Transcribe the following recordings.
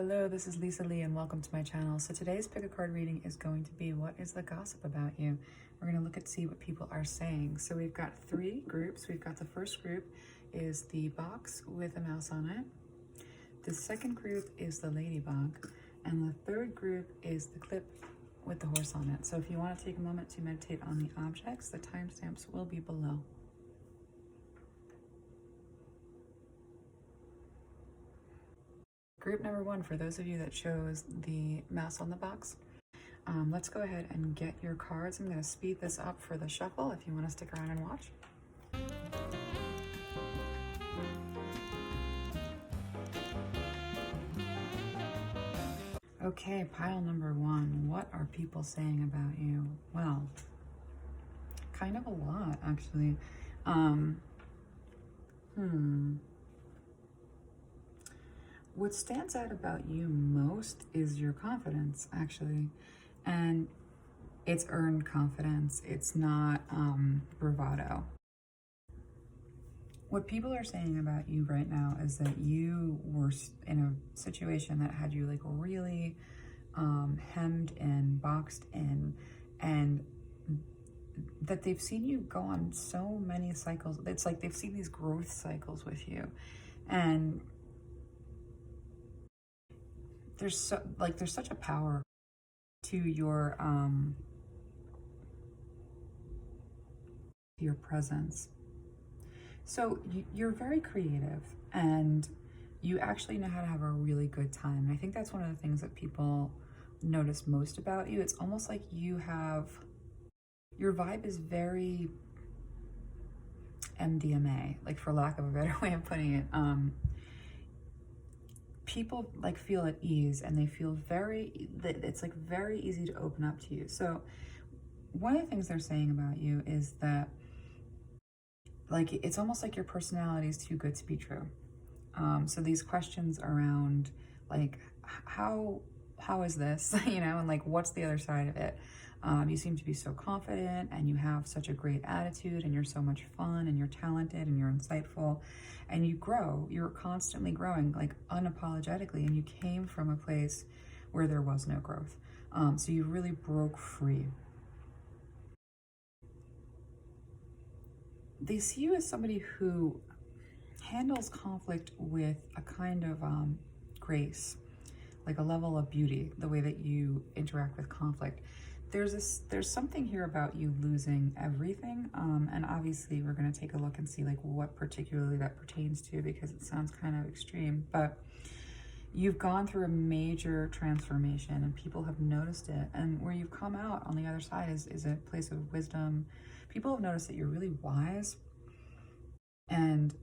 Hello, this is Lisalee and welcome to my channel. So today's pick a card reading is going to be what is the gossip about you? We're going to look at see what people are saying. So we've got three groups. We've got the first group is the box with a mouse on it. The second group is the ladybug. And the third group is the clip with the horse on it. So if you want to take a moment to meditate on the objects, the timestamps will be below. Group number one, for those of you that chose the mouse on the box, let's go ahead and get your cards. I'm going to speed this up for the shuffle if you want to stick around and watch. Okay, pile number one. What are people saying about you? Well, kind of a lot, actually. What stands out about you most is your confidence, actually. And it's earned confidence. It's not bravado. What people are saying about you right now is that you were in a situation that had you like really hemmed in, boxed in, and that they've seen you go on so many cycles. It's like they've seen these growth cycles with you. And there's such a power to your presence. So you're very creative and you actually know how to have a really good time. And I think that's one of the things that people notice most about you. It's almost like your vibe is very MDMA, like for lack of a better way of putting it. People like feel at ease and they feel it's like very easy to open up to you. So one of the things they're saying about you is that like it's almost like your personality is too good to be true. So these questions around like how is this, you know, and like what's the other side of it? You seem to be so confident and you have such a great attitude and you're so much fun and you're talented and you're insightful and you grow. You're constantly growing, like unapologetically, and you came from a place where there was no growth. So you really broke free. They see you as somebody who handles conflict with a kind of grace, like a level of beauty, the way that you interact with conflict. There's something here about you losing everything, and obviously we're going to take a look and see like what particularly that pertains to, because it sounds kind of extreme, but you've gone through a major transformation and people have noticed it, and where you've come out on the other side is a place of wisdom. People have noticed that you're really wise, and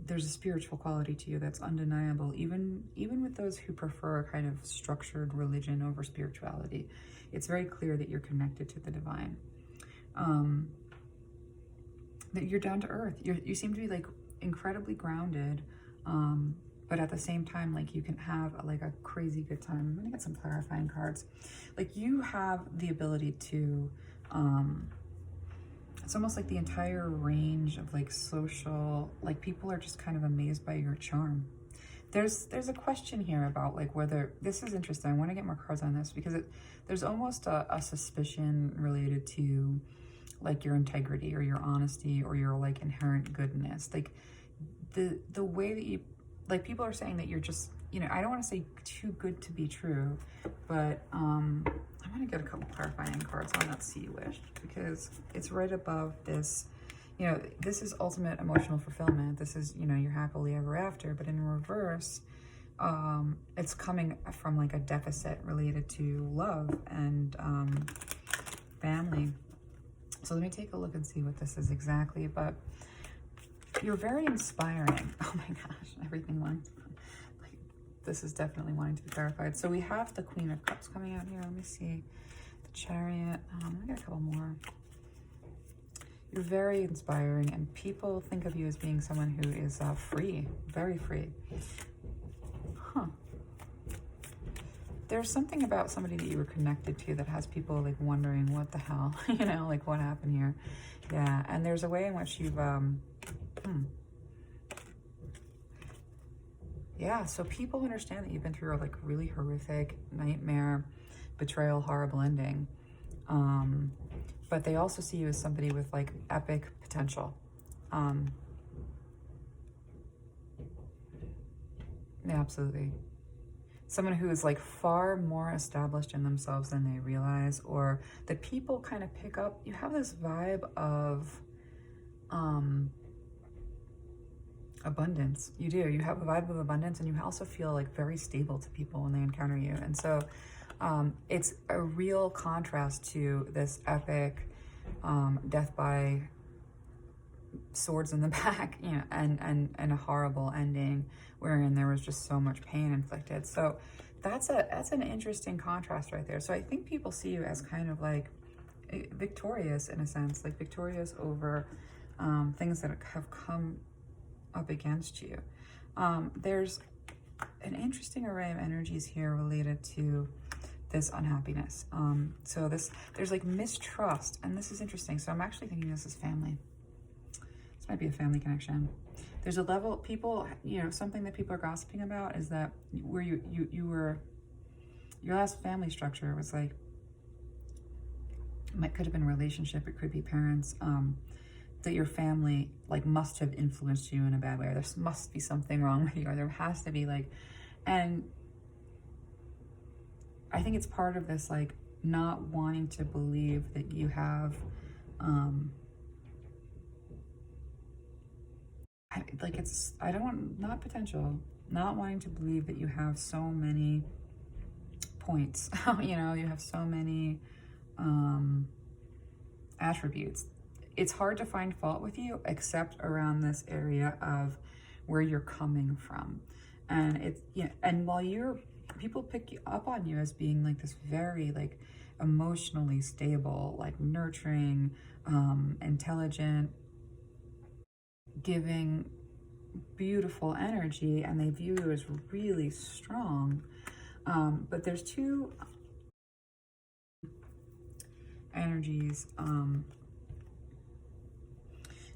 there's a spiritual quality to you that's undeniable, even with those who prefer a kind of structured religion over spirituality. It's very clear that you're connected to the divine, that you're down to earth. You seem to be like incredibly grounded, but at the same time, like you can have like a crazy good time. I'm gonna get some clarifying cards. Like you have the ability to, it's almost like the entire range of like social, like people are just kind of amazed by your charm. There's a question here about like whether, this is interesting. I want to get more cards on this because there's almost a suspicion related to like your integrity or your honesty or your like inherent goodness. Like the way that you, like people are saying that you're just, you know, I don't want to say too good to be true, but I'm going to get a couple clarifying cards on that See You Wish, because it's right above this, you know, this is ultimate emotional fulfillment. This is, you know, you're happily ever after, but in reverse, it's coming from like a deficit related to love and family. So let me take a look and see what this is exactly, but you're very inspiring. Oh my gosh, everything went. This is definitely wanting to be clarified. So we have the Queen of Cups coming out here. Let me see. The Chariot. I got a couple more. You're very inspiring, and people think of you as being someone who is free, very free. Huh. There's something about somebody that you were connected to that has people like wondering what the hell, you know, like what happened here. Yeah, and there's a way in which you've Yeah, so people understand that you've been through a like really horrific nightmare, betrayal, horrible ending. But they also see you as somebody with like epic potential. Yeah, absolutely. Someone who is like far more established in themselves than they realize, or that people kind of pick up. You have this vibe of abundance. You do. You have a vibe of abundance, and you also feel like very stable to people when they encounter you. And so it's a real contrast to this epic death by swords in the back, you know, and a horrible ending wherein there was just so much pain inflicted. So that's an interesting contrast right there. So I think people see you as kind of like victorious in a sense, like victorious over things that have come up against you. There's an interesting array of energies here related to this unhappiness. So there's like mistrust, and this is interesting. So I'm actually thinking this is family. This might be a family connection. There's a level, people, you know, something that people are gossiping about is that where you were, your last family structure was like, it could have been a relationship, it could be parents, that your family like must have influenced you in a bad way, or there must be something wrong with you, or there has to be like, and I think it's part of this like not wanting to believe that you have like it's, I don't want, not potential, not wanting to believe that you have so many points, you know, you have so many attributes. It's hard to find fault with you except around this area of where you're coming from. And it's, you know, and while people pick you up on you as being like this very like emotionally stable, like nurturing, intelligent, giving, beautiful energy, and they view you as really strong. But there's two energies, and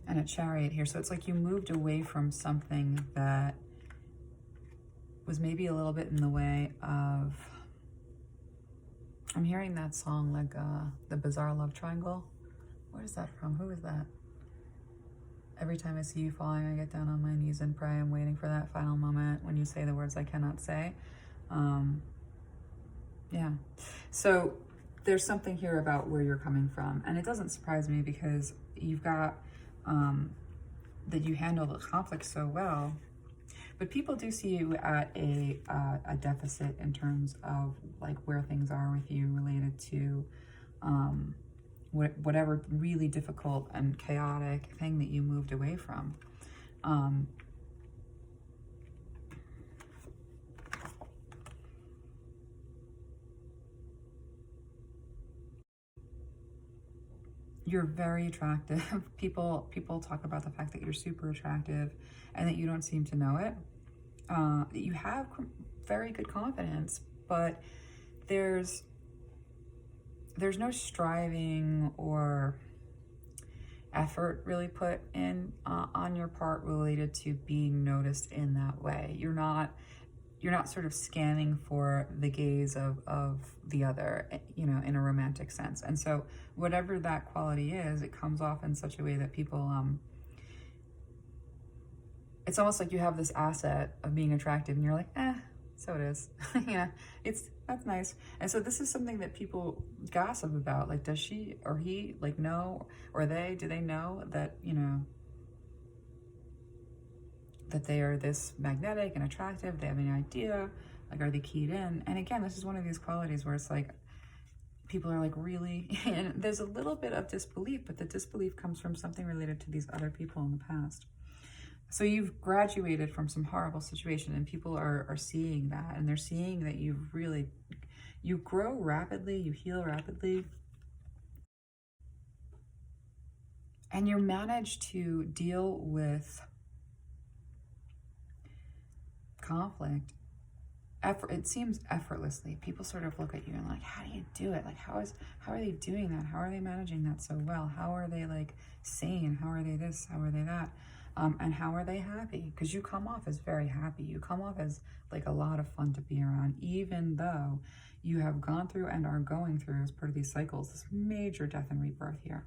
a Chariot here. So it's like you moved away from something that was maybe a little bit in the way of, I'm hearing that song like the Bizarre Love Triangle. Where is that from? Who is that? Every time I see you falling, I get down on my knees and pray. I'm waiting for that final moment when you say the words I cannot say. Yeah. So there's something here about where you're coming from. And it doesn't surprise me because you've got that you handle the conflict so well. But people do see you at a deficit in terms of like where things are with you related to whatever really difficult and chaotic thing that you moved away from. You're very attractive. People talk about the fact that you're super attractive and that you don't seem to know it. You have very good confidence, but there's no striving or effort really put in on your part related to being noticed in that way. You're not sort of scanning for the gaze of the other, you know, in a romantic sense. And so whatever that quality is, it comes off in such a way that people, it's almost like you have this asset of being attractive and you're like, so it is. Yeah, that's nice. And so this is something that people gossip about. Like, does she or he like know, or do they know that, you know, that they are this magnetic and attractive? They have any idea? Like, are they keyed in? And again, this is one of these qualities where it's like, people are like really, and there's a little bit of disbelief, but the disbelief comes from something related to these other people in the past. So you've graduated from some horrible situation, and people are seeing that, and they're seeing that you grow rapidly, you heal rapidly, and you manage to deal with conflict. It seems effortlessly. People sort of look at you and like, how do you do it? Like, how are they doing that? How are they managing that so well? How are they like sane? How are they this? How are they that? And how are they happy? Because you come off as very happy. You come off as like a lot of fun to be around, even though you have gone through and are going through, as part of these cycles, this major death and rebirth here.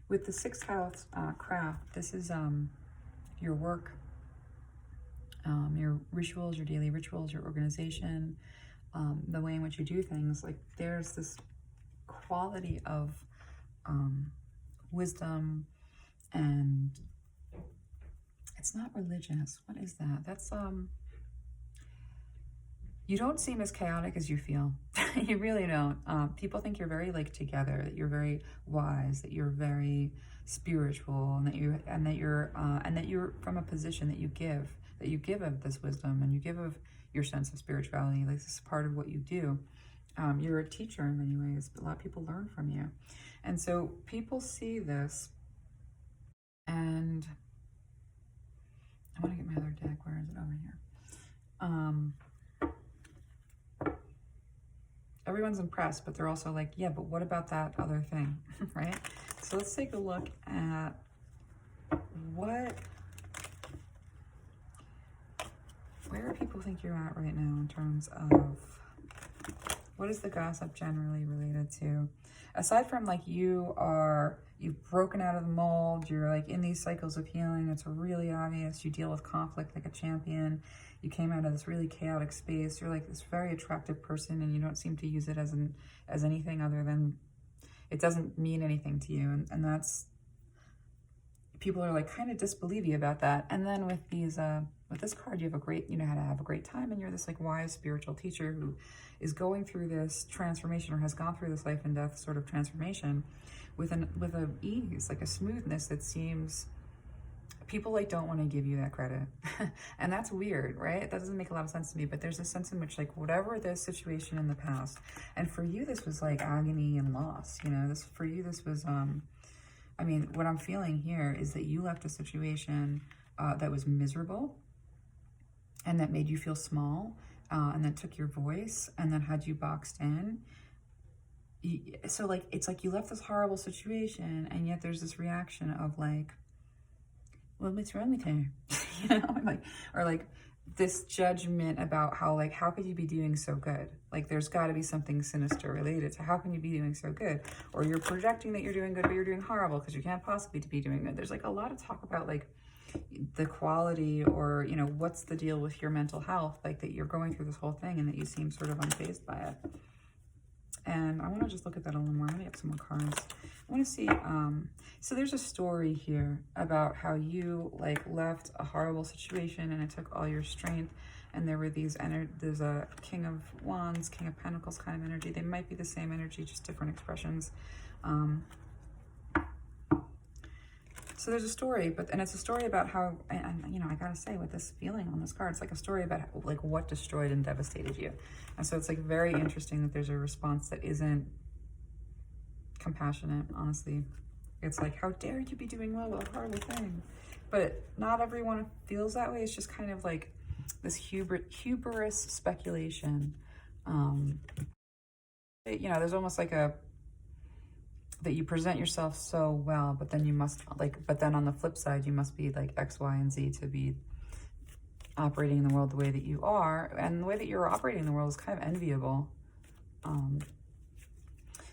With the sixth house craft, this is your work, your rituals, your daily rituals, your organization, the way in which you do things. Like there's this quality of wisdom, and it's not religious. What is that? That's you don't seem as chaotic as you feel. You really don't. People think you're very like together, that you're very wise, that you're very spiritual, and that you're from a position that you give of this wisdom, and you give of your sense of spirituality. Like this is part of what you do. You're a teacher in many ways, but a lot of people learn from you. And so people see this, and I want to get my other deck. Where is it? Over here. Everyone's impressed, but they're also like, yeah, but what about that other thing, right? So let's take a look at where do people think you're at right now in terms of what is the gossip generally related to? Aside from like you've broken out of the mold, you're like in these cycles of healing, it's really obvious, you deal with conflict like a champion, you came out of this really chaotic space, you're like this very attractive person, and you don't seem to use it as anything other than, it doesn't mean anything to you, and that's, people are like kind of disbelieve you about that. And then with these with this card, you know how to have a great time, and you're this like wise spiritual teacher who is going through this transformation, or has gone through this life and death sort of transformation with a ease, like a smoothness that seems, people like don't want to give you that credit. And that's weird, right? That doesn't make a lot of sense to me, but there's a sense in which like whatever this situation in the past, and for you this was like agony and loss, you know, this for you this was I mean, what I'm feeling here is that you left a situation that was miserable, and that made you feel small, and that took your voice, and then had you boxed in. So like, it's like you left this horrible situation, and yet there's this reaction of like, well, what's wrong with her? You know, like, or like this judgment about how could you be doing so good? Like there's got to be something sinister related to how can you be doing so good? Or you're projecting that you're doing good, but you're doing horrible because you can't possibly be doing good. There's like a lot of talk about like the quality, or, you know, what's the deal with your mental health? Like that you're going through this whole thing and that you seem sort of unfazed by it. And I want to just look at that a little more. I'm going to get some more cards. I want to see, so there's a story here about how you like left a horrible situation and it took all your strength, and there were these there's a King of Wands, King of Pentacles kind of energy. They might be the same energy, just different expressions. So there's a story, and it's a story about how, and you know, I gotta say, with this feeling on this card, it's like a story about like what destroyed and devastated you. And so it's like very interesting that there's a response that isn't compassionate, honestly. It's like, how dare you be doing well with a horrible thing? But not everyone feels that way. It's just kind of like this hubris speculation. You know, there's almost like that you present yourself so well, but then you must but then on the flip side, you must be like X, Y, and Z to be operating in the world the way that you are, and the way that you're operating in the world is kind of enviable.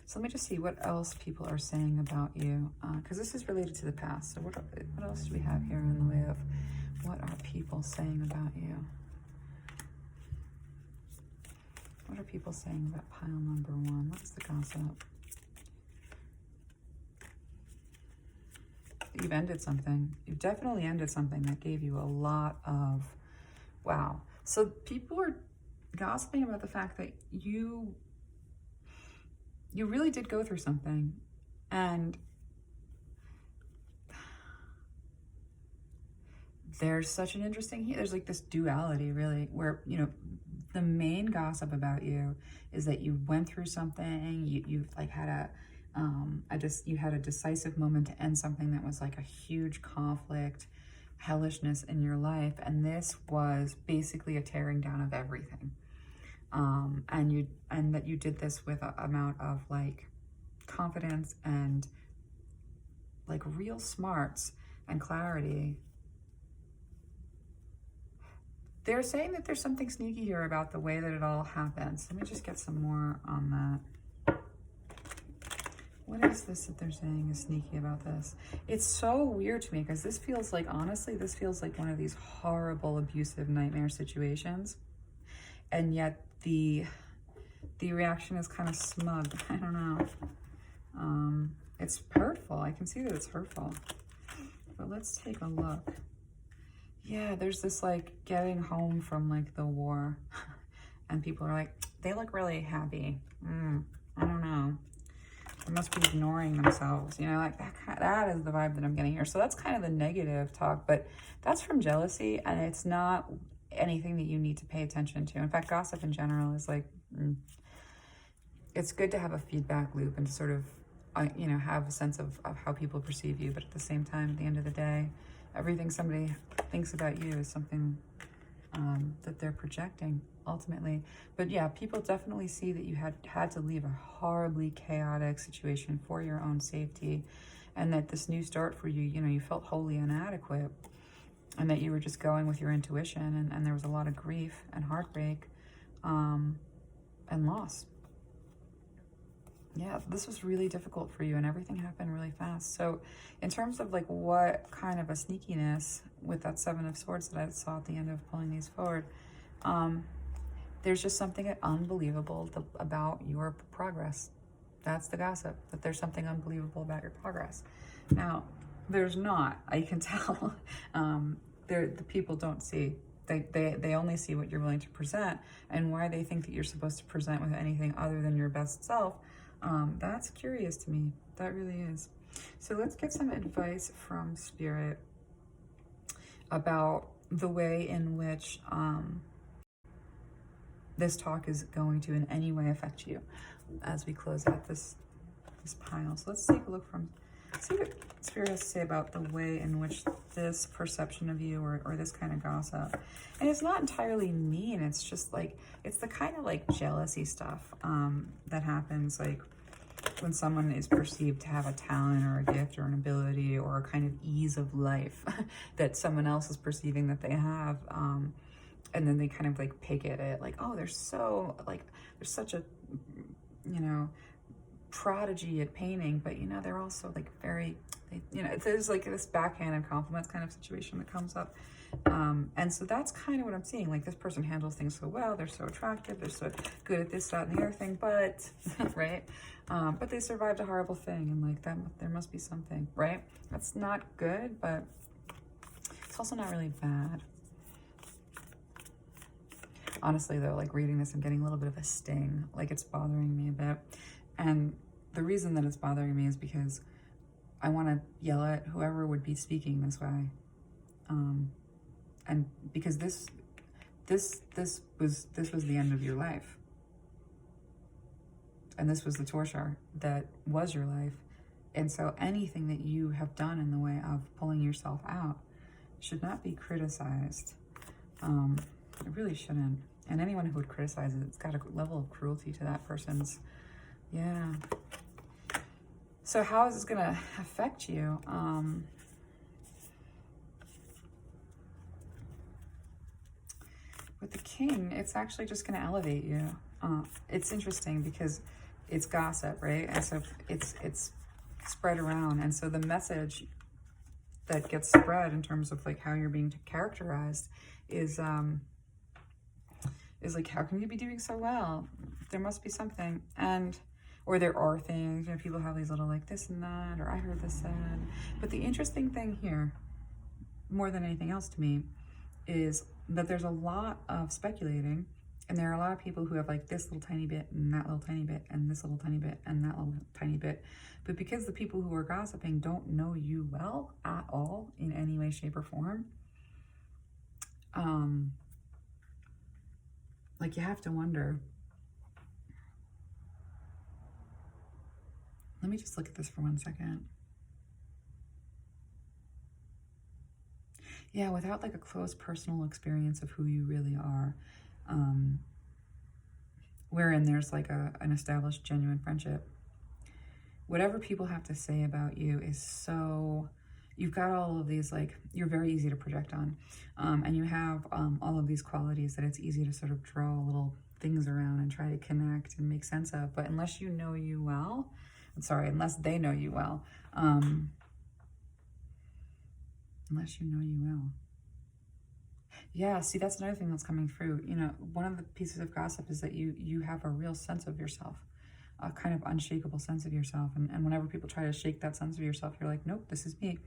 So let me just see what else people are saying about you, because this is related to the past. So what else do we have here in the way of what are people saying about you? What are people saying about pile number one? What's the gossip? You've ended something. You've definitely ended something that gave you a lot of, wow. So people are gossiping about the fact that you really did go through something, and there's such an interesting, there's like this duality really, where, you know, the main gossip about you is that you went through something, you've like had you had a decisive moment to end something that was like a huge conflict, hellishness in your life, and this was basically a tearing down of everything. And that you did this with an amount of like confidence and like real smarts, and clarity. They're saying that there's something sneaky here about the way that it all happens. Let me just get some more on that. What is this that they're saying is sneaky about this? It's so weird to me because this feels like, honestly, this feels like one of these horrible, abusive nightmare situations. And yet the reaction is kind of smug. I don't know. It's hurtful. I can see that it's hurtful. But let's take a look. Yeah, there's this like getting home from like the war. And people are like, they look really happy. I don't know. They must be ignoring themselves. You know, like that is the vibe that I'm getting here. So that's kind of the negative talk, but that's from jealousy, and it's not anything that you need to pay attention to. In fact, gossip in general is like, it's good to have a feedback loop and to sort of, you know, have a sense of how people perceive you. But at the same time, at the end of the day, everything somebody thinks about you is something that they're projecting ultimately. But yeah, people definitely see that you had to leave a horribly chaotic situation for your own safety, and that this new start for you, you know, you felt wholly inadequate, and that you were just going with your intuition, and there was a lot of grief and heartbreak and loss. Yeah, this was really difficult for you, and everything happened really fast. So in terms of like what kind of a sneakiness with that Seven of Swords that I saw at the end of pulling these forward, there's just something unbelievable about your progress. That's the gossip, that there's something unbelievable about your progress. Now, there's not, I can tell. The people don't see. They only see what you're willing to present, and why they think that you're supposed to present with anything other than your best self. That's curious to me. That really is. So let's get some advice from Spirit about the way in which this talk is going to in any way affect you as we close out this pile. So let's take a look see what Spirit has to say about the way in which this perception of you or this kind of gossip. And it's not entirely mean, it's just like, it's the kind of like jealousy stuff that happens like when someone is perceived to have a talent or a gift or an ability or a kind of ease of life that someone else is perceiving that they have. And then they kind of like pick at it like, oh, they're such a, you know, prodigy at painting, but you know, they're also like very, you know, there's like this backhanded compliments kind of situation that comes up. And so that's kind of what I'm seeing. Like, this person handles things so well, they're so attractive, they're so good at this, that, and the other thing, but, right? But they survived a horrible thing, and like that, there must be something, right? That's not good, but it's also not really bad. Honestly though, like reading this, I'm getting a little bit of a sting, like it's bothering me a bit. And the reason that it's bothering me is because I want to yell at whoever would be speaking this way. And because this was the end of your life. And this was the torture that was your life. And so anything that you have done in the way of pulling yourself out should not be criticized. It really shouldn't. And anyone who would criticize it, it's got a level of cruelty to that person's, yeah. So how is this gonna affect you? With the King, it's actually just gonna elevate you. It's interesting because it's gossip, right? And so it's spread around. And so the message that gets spread in terms of like how you're being characterized is like, how can you be doing so well? There must be something. And or there are things, you know, people have these little like this and that, or I heard this said. But the interesting thing here, more than anything else to me, is that there's a lot of speculating, and there are a lot of people who have like this little tiny bit and that little tiny bit and this little tiny bit and that little tiny bit. But because the people who are gossiping don't know you well at all in any way, shape, or form, like you have to wonder. Let me just look at this for 1 second. Yeah, without like a close personal experience of who you really are, wherein there's like an established genuine friendship, whatever people have to say about you is so, you've got all of these, like, you're very easy to project on. And you have all of these qualities that it's easy to sort of draw little things around and try to connect and make sense of. But unless you know you well, I'm sorry, unless they know you well, unless you know you well. Yeah, see, that's another thing that's coming through. You know, one of the pieces of gossip is that you have a real sense of yourself, a kind of unshakable sense of yourself. And whenever people try to shake that sense of yourself, you're like, nope, this is me.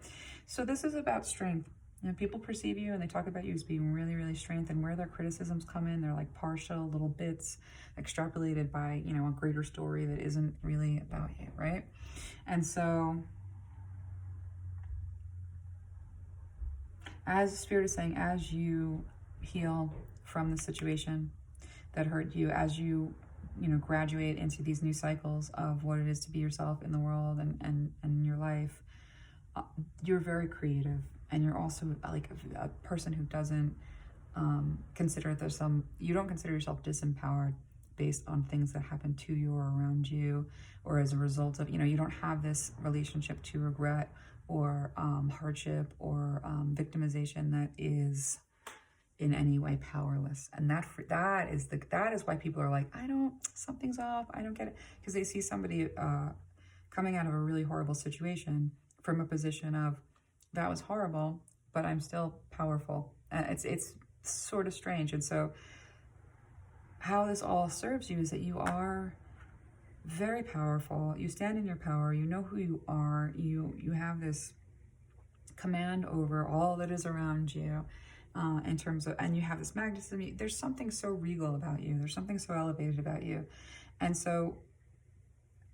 So this is about strength. You know, people perceive you and they talk about you as being really, really strength, and where their criticisms come in, they're like partial little bits extrapolated by, you know, a greater story that isn't really about you, right? And so, as the Spirit is saying, as you heal from the situation that hurt you, as you know, graduate into these new cycles of what it is to be yourself in the world and in your life, you're very creative. And you're also like a person who doesn't consider there's you don't consider yourself disempowered based on things that happen to you or around you, or as a result of, you know, you don't have this relationship to regret or hardship or victimization that is in any way powerless. And that is why people are like, something's off, I don't get it. Because they see somebody coming out of a really horrible situation from a position of, that was horrible, but I'm still powerful. It's sort of strange. And so how this all serves you is that you are very powerful. You stand in your power. You know who you are. You have this command over all that is around you, in terms of, and you have this magnetism. There's something so regal about you. There's something so elevated about you. And so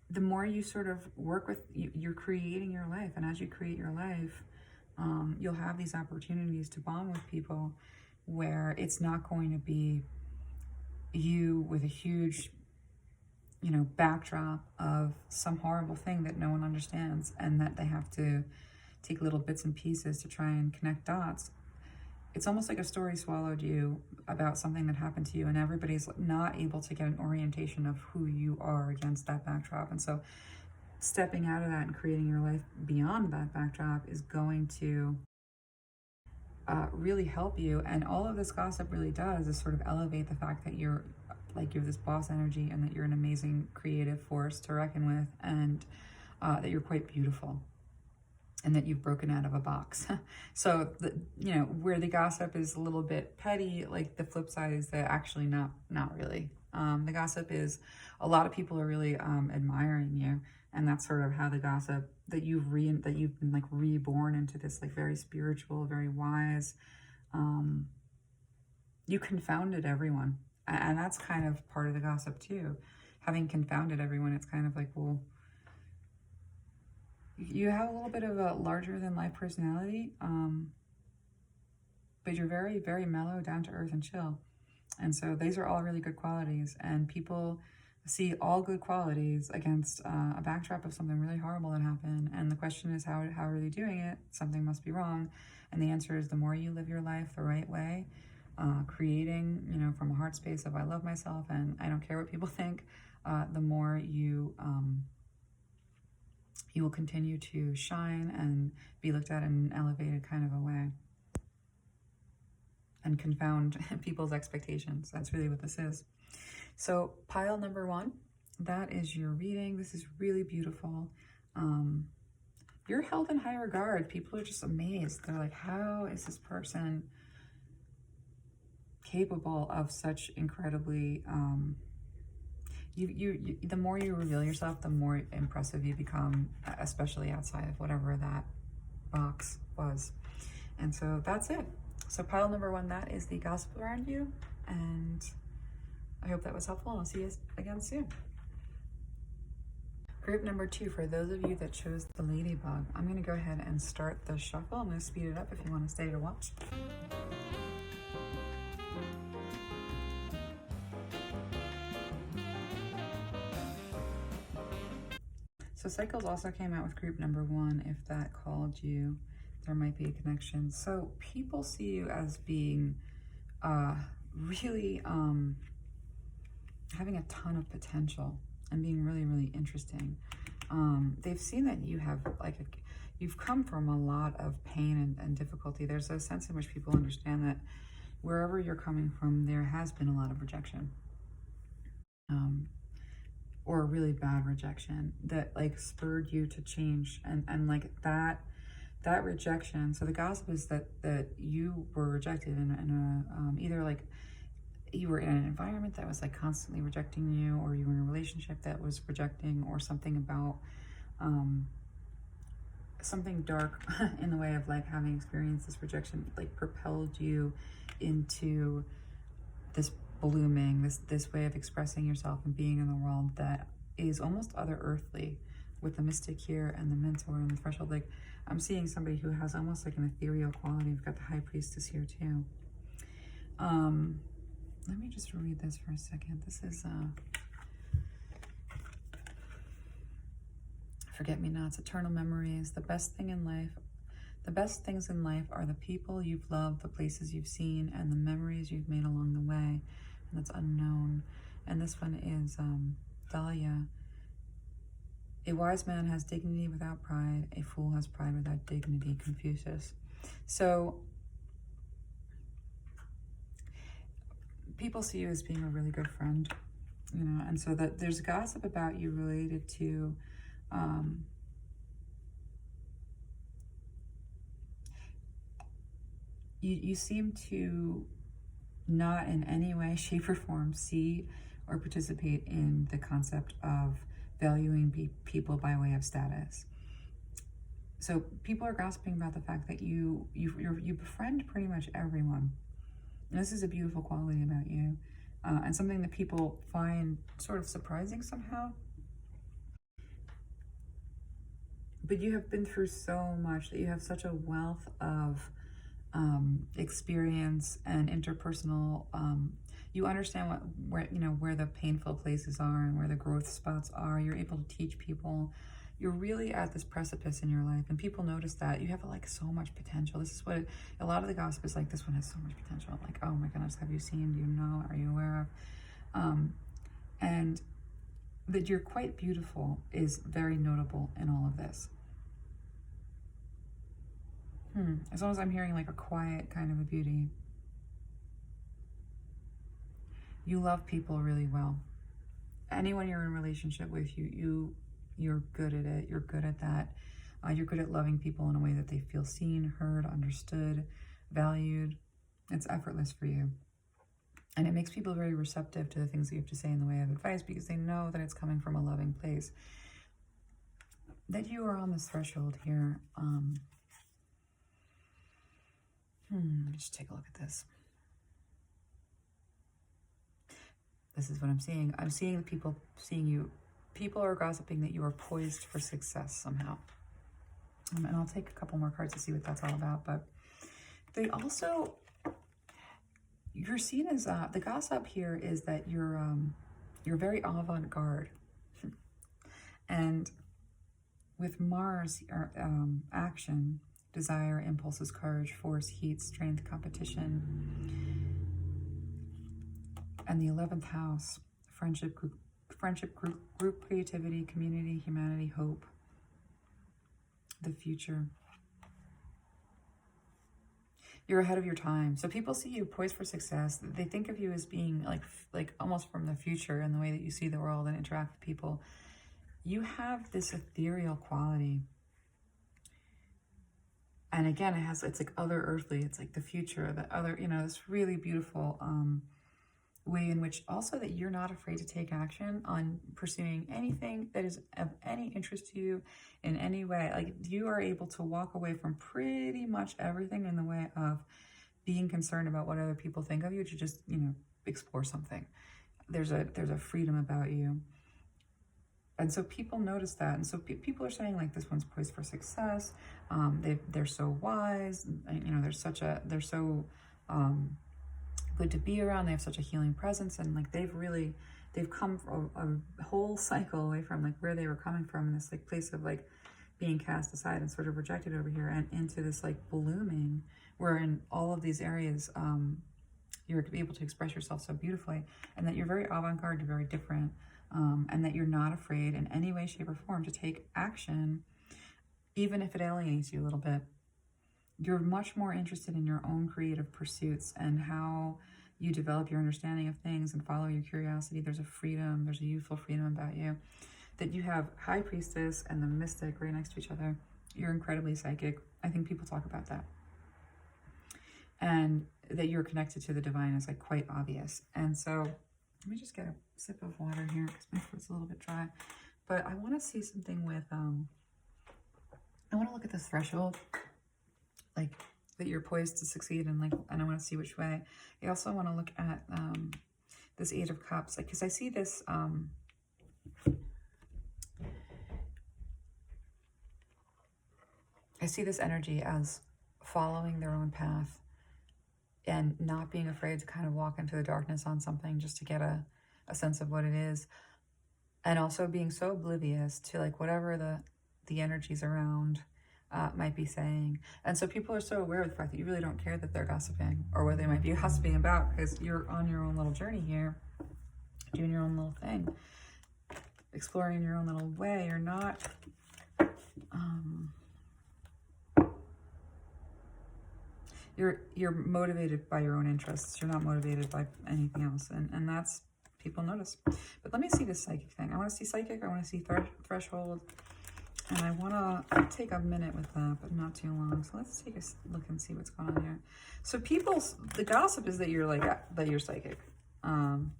the more you sort of work with, you're creating your life. And as you create your life, you'll have these opportunities to bond with people where it's not going to be you with a huge, you know, backdrop of some horrible thing that no one understands, and that they have to take little bits and pieces to try and connect dots. It's almost like a story swallowed you about something that happened to you, and everybody's not able to get an orientation of who you are against that backdrop. And so stepping out of that and creating your life beyond that backdrop is going to really help you. And all of this gossip really does is sort of elevate the fact that you have this boss energy, and that you're an amazing creative force to reckon with, and that you're quite beautiful, and that you've broken out of a box. So, you know, where the gossip is a little bit petty, like the flip side is that actually not really. The gossip is, a lot of people are really admiring you. And that's sort of how the gossip, that you've been like reborn into this like very spiritual, very wise, you confounded everyone. And that's kind of part of the gossip too. Having confounded everyone, it's kind of like, well, you have a little bit of a larger than life personality, but you're very, very mellow, down to earth, and chill. And so these are all really good qualities, and people see all good qualities against a backdrop of something really horrible that happened. And the question is, how are they doing it? Something must be wrong. And the answer is, the more you live your life the right way, creating, you know, from a heart space of I love myself and I don't care what people think, the more you will continue to shine and be looked at in an elevated kind of a way, and confound people's expectations. That's really what this is. So pile number 1, that is your reading. This is really beautiful. You're held in high regard. People are just amazed. They're like, how is this person capable of such incredibly, the more you reveal yourself, the more impressive you become, especially outside of whatever that box was. And so that's it. So pile number 1, that is the gossip around you. And I hope that was helpful, and I'll see you again soon. Group number 2, for those of you that chose the ladybug, I'm going to go ahead and start the shuffle. I'm going to speed it up if you want to stay to watch. So cycles also came out with group number 1. If that called you, there might be a connection. So people see you as being really having a ton of potential and being really, really interesting. they've seen that you have you've come from a lot of pain and difficulty. There's a sense in which people understand that wherever you're coming from, there has been a lot of rejection, or a really bad rejection that like spurred you to change, and like that rejection. So the gossip is that you were rejected in a either like you were in an environment that was like constantly rejecting you, or you were in a relationship that was rejecting, or something about something dark in the way of like having experienced this rejection like propelled you into this blooming, this way of expressing yourself and being in the world that is almost other earthly, with the mystic here and the mentor and the threshold. Like I'm seeing somebody who has almost like an ethereal quality. We've got the high priestess here too. Let me just read this for a second. This is forget-me-nots, eternal memories. The best thing in life, the best things in life are the people you've loved, the places you've seen, and the memories you've made along the way. And that's unknown. And this one is Dahlia. A wise man has dignity without pride. A fool has pride without dignity. Confucius. So people see you as being a really good friend, you know, and so that there's gossip about you related to you seem to not in any way, shape, or form see or participate in the concept of valuing people by way of status. So people are gossiping about the fact that you befriend pretty much everyone. And this is a beautiful quality about you, and something that people find sort of surprising somehow. But you have been through so much that you have such a wealth of experience and interpersonal. You understand where the painful places are and where the growth spots are. You're able to teach people. You're really at this precipice in your life, and people notice that you have like so much potential. This is what a lot of the gossip is like. This one has so much potential. Like, oh my goodness, have you seen? Do you know? Are you aware of? And that you're quite beautiful is very notable in all of this. As long as I'm hearing like a quiet kind of a beauty. You love people really well. Anyone you're in a relationship with, you're good at it. You're good at that. You're good at loving people in a way that they feel seen, heard, understood, valued. It's effortless for you. And it makes people very receptive to the things that you have to say in the way of advice, because they know that it's coming from a loving place. That you are on this threshold here. Just take a look at this. This is what I'm seeing. I'm seeing the people seeing you. People are gossiping that you are poised for success somehow. And I'll take a couple more cards to see what that's all about. But they also, you're seen as, the gossip here is that you're very avant-garde. And with Mars, action, desire, impulses, courage, force, heat, strength, competition, and the 11th house, friendship, group creativity, community, humanity, hope, the future. You're ahead of your time. So people see you poised for success. They think of you as being like almost from the future in the way that you see the world and interact with people. You have this ethereal quality. And again, it's like other earthly. It's like the future, the other, this really beautiful way in which also that you're not afraid to take action on pursuing anything that is of any interest to you in any way. Like you are able to walk away from pretty much everything in the way of being concerned about what other people think of you to just, explore something. There's a freedom about you. And so people notice that. And so people are saying like, this one's poised for success. They're so wise. They're so good to be around. They have such a healing presence. And like, they've come from a whole cycle away from like where they were coming from in this like place of like being cast aside and sort of rejected over here, and into this like blooming, where in all of these areas, you're able to express yourself so beautifully, and that you're very avant-garde, you're very different. and that you're not afraid in any way, shape, or form to take action, even if it alienates you a little bit. You're much more interested in your own creative pursuits and how you develop your understanding of things and follow your curiosity. There's a freedom, there's a youthful freedom about you. That you have High Priestess and the Mystic right next to each other. You're incredibly psychic. I think people talk about that. And that you're connected to the divine is like quite obvious. And so let me just get a sip of water here because my throat's a little bit dry. But I want to see something with, I want to look at this threshold, like that you're poised to succeed, and I want to see which way. I also want to look at this Eight of Cups, like, because I see this, I see this energy as following their own path and not being afraid to kind of walk into the darkness on something just to get a sense of what it is. And also being so oblivious to like whatever the energies around might be saying. And so people are so aware of the fact that you really don't care that they're gossiping or what they might be gossiping about, because you're on your own little journey here, doing your own little thing, exploring in your own little way. You're not... You're motivated by your own interests. You're not motivated by anything else. And that's, people notice. But let me see this psychic thing. I want to see psychic. I want to see threshold. And I want to take a minute with that, but not too long. So let's take a look and see what's going on here. So the gossip is that you're like, that you're psychic. And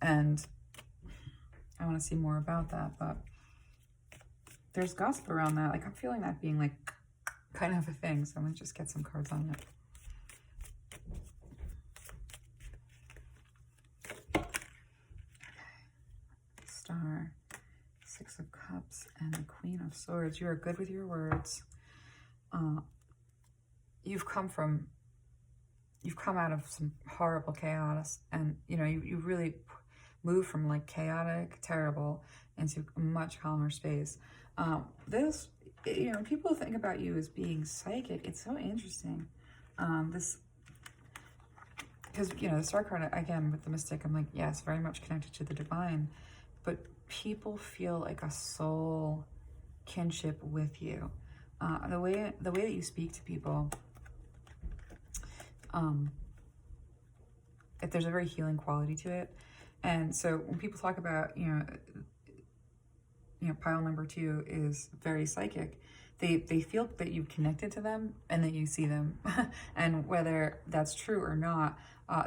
I want to see more about that, but there's gossip around that. Like, I'm feeling that being like kind of a thing. So I'm going to just get some cards on it. Okay. Star, Six of Cups, and the Queen of Swords. You are good with your words. You've come out of some horrible chaos, and you know, you really moved from like chaotic, terrible into a much calmer space. This, you know, people think about you as being psychic. It's so interesting. Because, you know, the Star card, again, with the Mystic, I'm like, yes, very much connected to the divine. But people feel like a soul kinship with you. The way that you speak to people, if there's a very healing quality to it. And so when people talk about, you know, pile number 2 is very psychic. They feel that you've connected to them and that you see them, and whether that's true or not,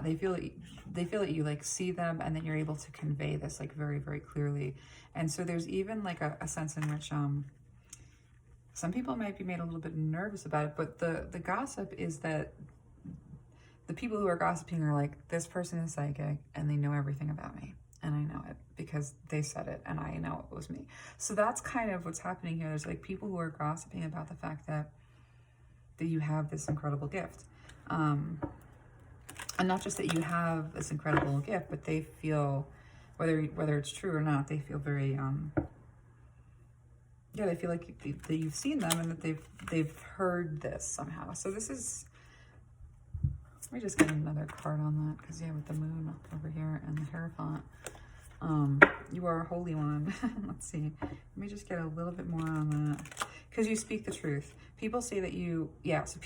they feel that you like see them and that you're able to convey this like very, very clearly. And so there's even like a sense in which some people might be made a little bit nervous about it, but the gossip is that the people who are gossiping are like, this person is psychic and they know everything about me. And I know it because they said it and I know it was me. So that's kind of what's happening here. There's like people who are gossiping about the fact that you have this incredible gift. And not just that you have this incredible gift, but they feel, whether it's true or not, they feel very, they feel like that you've seen them and that they've heard this somehow. So this is, let me just get another card on that, because yeah, with the moon over here and the Hierophant, you are a holy one. Let's see. Let me just get a little bit more on that, because you speak the truth. People say that you, yeah. So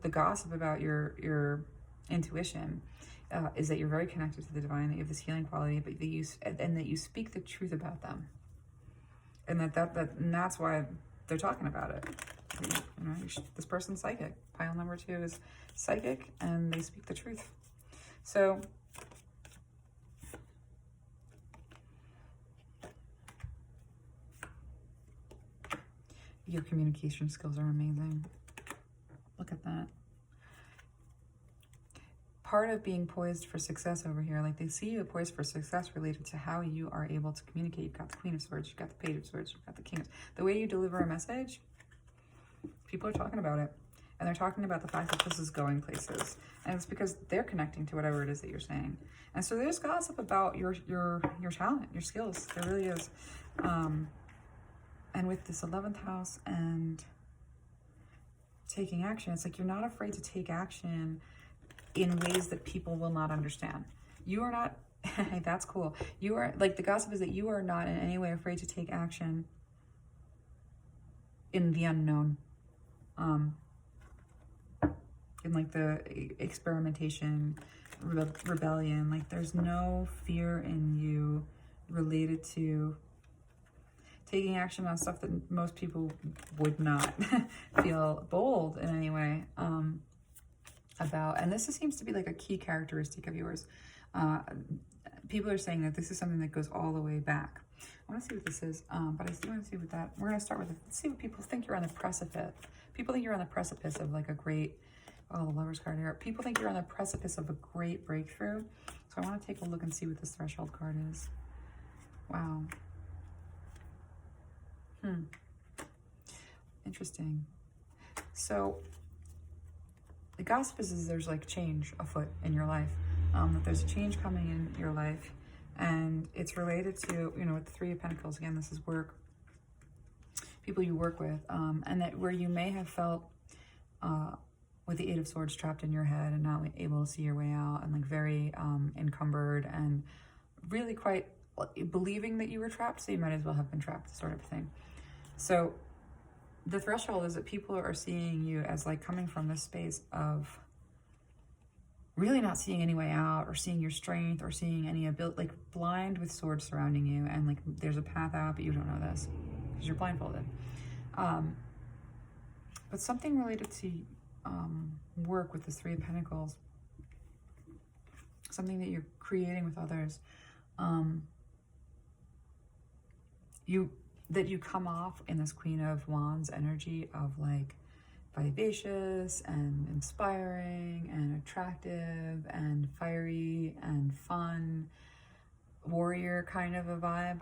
the gossip about your intuition is that you're very connected to the divine, that you have this healing quality, but that you speak the truth about them, and that's why they're talking about it. You know, this person's psychic. Pile number 2 is psychic, and they speak the truth. So your communication skills are amazing. Look at that. Part of being poised for success over here, like they see you poised for success related to how you are able to communicate. You've got the Queen of Swords, you've got the Page of Swords, you've got the King of Swords. The way you deliver a message, people are talking about it. And they're talking about the fact that this is going places. And it's because they're connecting to whatever it is that you're saying. And so there's gossip about your talent, your skills. There really is. And with this 11th house and taking action, it's like you're not afraid to take action in ways that people will not understand. You are not That's cool. You are, like, the gossip is that you are not in any way afraid to take action in the unknown. In like the experimentation, rebellion, like there's no fear in you related to taking action on stuff that most people would not feel bold in any way about. And this seems to be like a key characteristic of yours. People are saying that this is something that goes all the way back. I want to see what this is, but I still want to see what that, we're going to start with it. Let's see what people think you're on the precipice. People think you're on the precipice of like a great, oh, the Lover's card here. People think you're on the precipice of a great breakthrough. So I want to take a look and see what this Threshold card is. Wow. Interesting. So the gossip is there's like change afoot in your life. That there's a change coming in your life, and it's related to, you know, with the Three of Pentacles, again, this is work, people you work with, and that where you may have felt with the Eight of Swords trapped in your head and not able to see your way out, and like very encumbered and really quite believing that you were trapped, so you might as well have been trapped, sort of thing. So the Threshold is that people are seeing you as like coming from this space of really not seeing any way out, or seeing your strength, or seeing any ability, like blind with swords surrounding you, and like there's a path out, but you don't know this because you're blindfolded. But something related to work with this Three of Pentacles, something that you're creating with others, that you come off in this Queen of Wands energy of like vivacious and inspiring and attractive and fiery and fun, warrior kind of a vibe.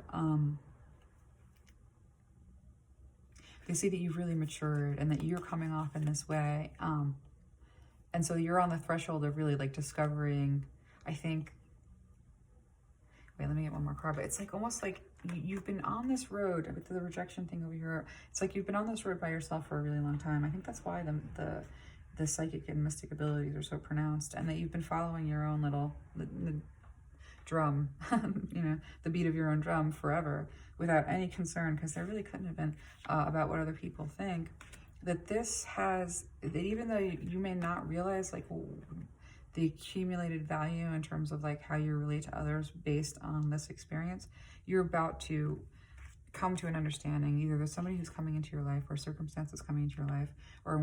They see that you've really matured and that you're coming off in this way. And so you're on the threshold of really like discovering, I think, wait, let me get one more card, but it's like almost like you've been on this road with the rejection thing over here. It's like you've been on this road by yourself for a really long time. I think that's why the psychic and mystic abilities are so pronounced, and that you've been following your own little the drum, you know, the beat of your own drum forever without any concern, because there really couldn't have been about what other people think. That this has, that even though you may not realize like the accumulated value in terms of like how you relate to others based on this experience, you're about to come to an understanding. Either there's somebody who's coming into your life, or circumstances coming into your life, or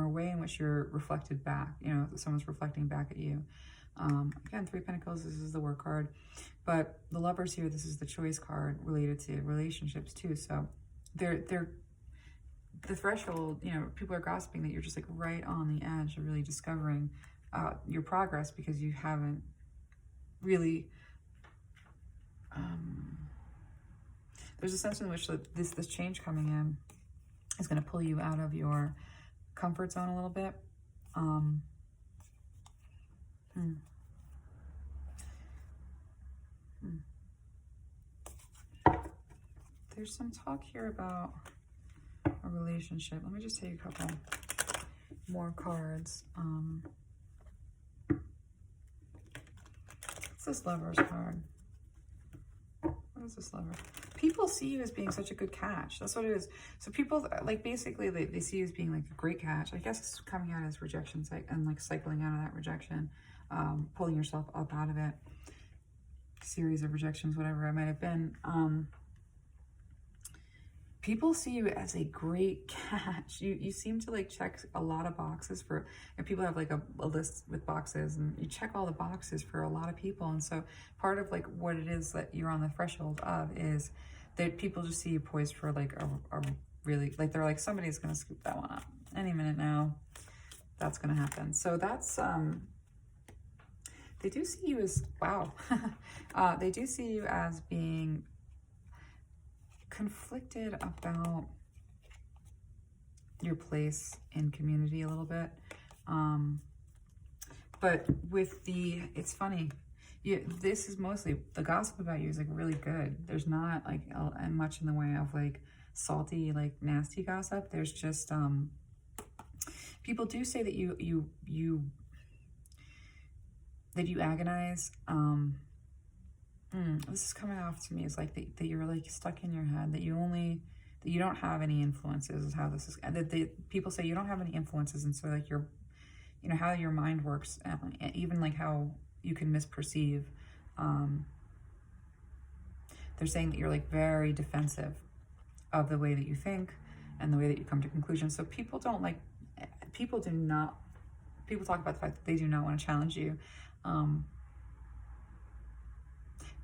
a way in which you're reflected back, you know, someone's reflecting back at you. Again, Three of Pentacles, this is the work card, but the Lovers here, this is the choice card related to relationships too. So they're the threshold, you know, people are gossiping that you're just like right on the edge of really discovering your progress, because you haven't really, there's a sense in which this change coming in is going to pull you out of your comfort zone a little bit. There's some talk here about a relationship. Let me just take a couple more cards. What's this Lover's card? What is this Lover? People see you as being such a good catch. That's what it is. So people, like, basically they see you as being like a great catch. I guess it's coming out as rejection and like cycling out of that rejection, pulling yourself up out of it. Series of rejections, whatever it might have been. People see you as a great catch. You seem to like check a lot of boxes for, and people have like a list with boxes, and you check all the boxes for a lot of people. And so part of like what it is that you're on the threshold of is that people just see you poised for like a really, like they're like, somebody's going to scoop that one up any minute now. That's going to happen. So that's, they do see you as, wow. They do see you as being conflicted about your place in community a little bit, but with it's funny, this is mostly the gossip about you is like really good. There's not like much in the way of like salty, like nasty gossip. There's just people do say that you agonize This is coming off to me as like that you're like stuck in your head, that you don't have any influences, is how this is, that people say you don't have any influences, and so like you're, you know, how your mind works, even like how you can misperceive. They're saying that you're like very defensive of the way that you think and the way that you come to conclusions. So people talk about the fact that they do not want to challenge you.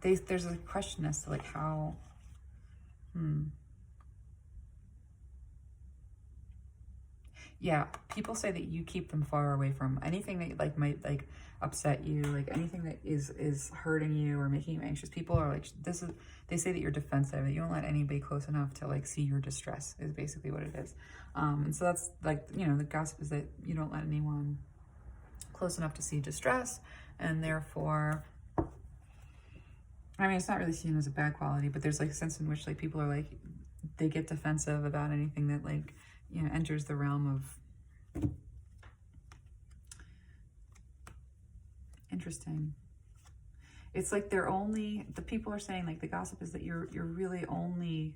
There's a question as to like how, yeah, people say that you keep them far away from anything that like might like upset you, like anything that is hurting you or making you anxious. People are like, they say that you're defensive, that you don't let anybody close enough to like see your distress, is basically what it is. And so that's like, you know, the gossip is that you don't let anyone close enough to see distress, and therefore, I mean, it's not really seen as a bad quality, but there's like a sense in which like people are like, they get defensive about anything that like, you know, enters the realm of, interesting. It's like the people are saying, like, the gossip is that you're really only,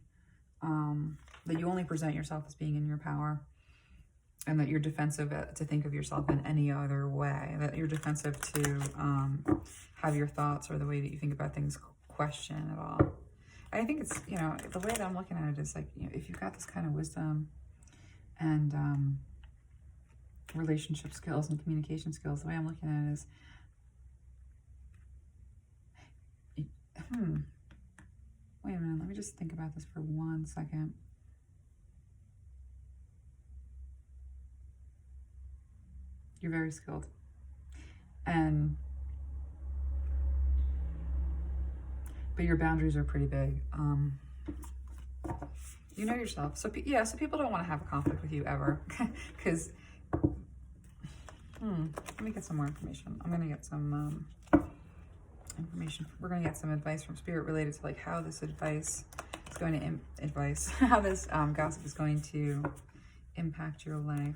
that you only present yourself as being in your power, and that you're defensive to think of yourself in any other way, that you're defensive to have your thoughts or the way that you think about things question at all. And I think it's, you know, the way that I'm looking at it is like, you know, if you've got this kind of wisdom and relationship skills and communication skills, the way I'm looking at it is, wait a minute, let me just think about this for 1 second. You're very skilled, but your boundaries are pretty big. You know yourself. So yeah, so people don't want to have a conflict with you ever, because, let me get some more information. I'm going to get some information. We're going to get some advice from Spirit related to like how this advice is going to, how this gossip is going to impact your life.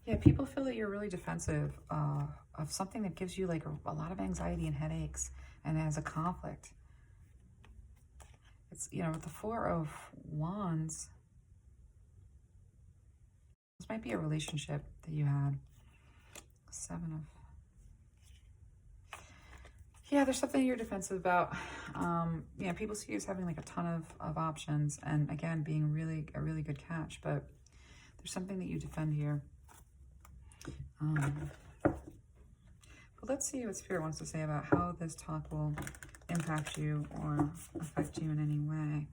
Yeah, people feel that you're really defensive of something that gives you like a lot of anxiety and headaches, and as a conflict. It's, you know, with the 4 of Wands, this might be a relationship that you had. 7 of, yeah, there's something you're defensive about. Yeah, people see you as having like a ton of options, and again, being a really good catch, but there's something that you defend here. But let's see what Spirit wants to say about how this talk will impact you or affect you in any way.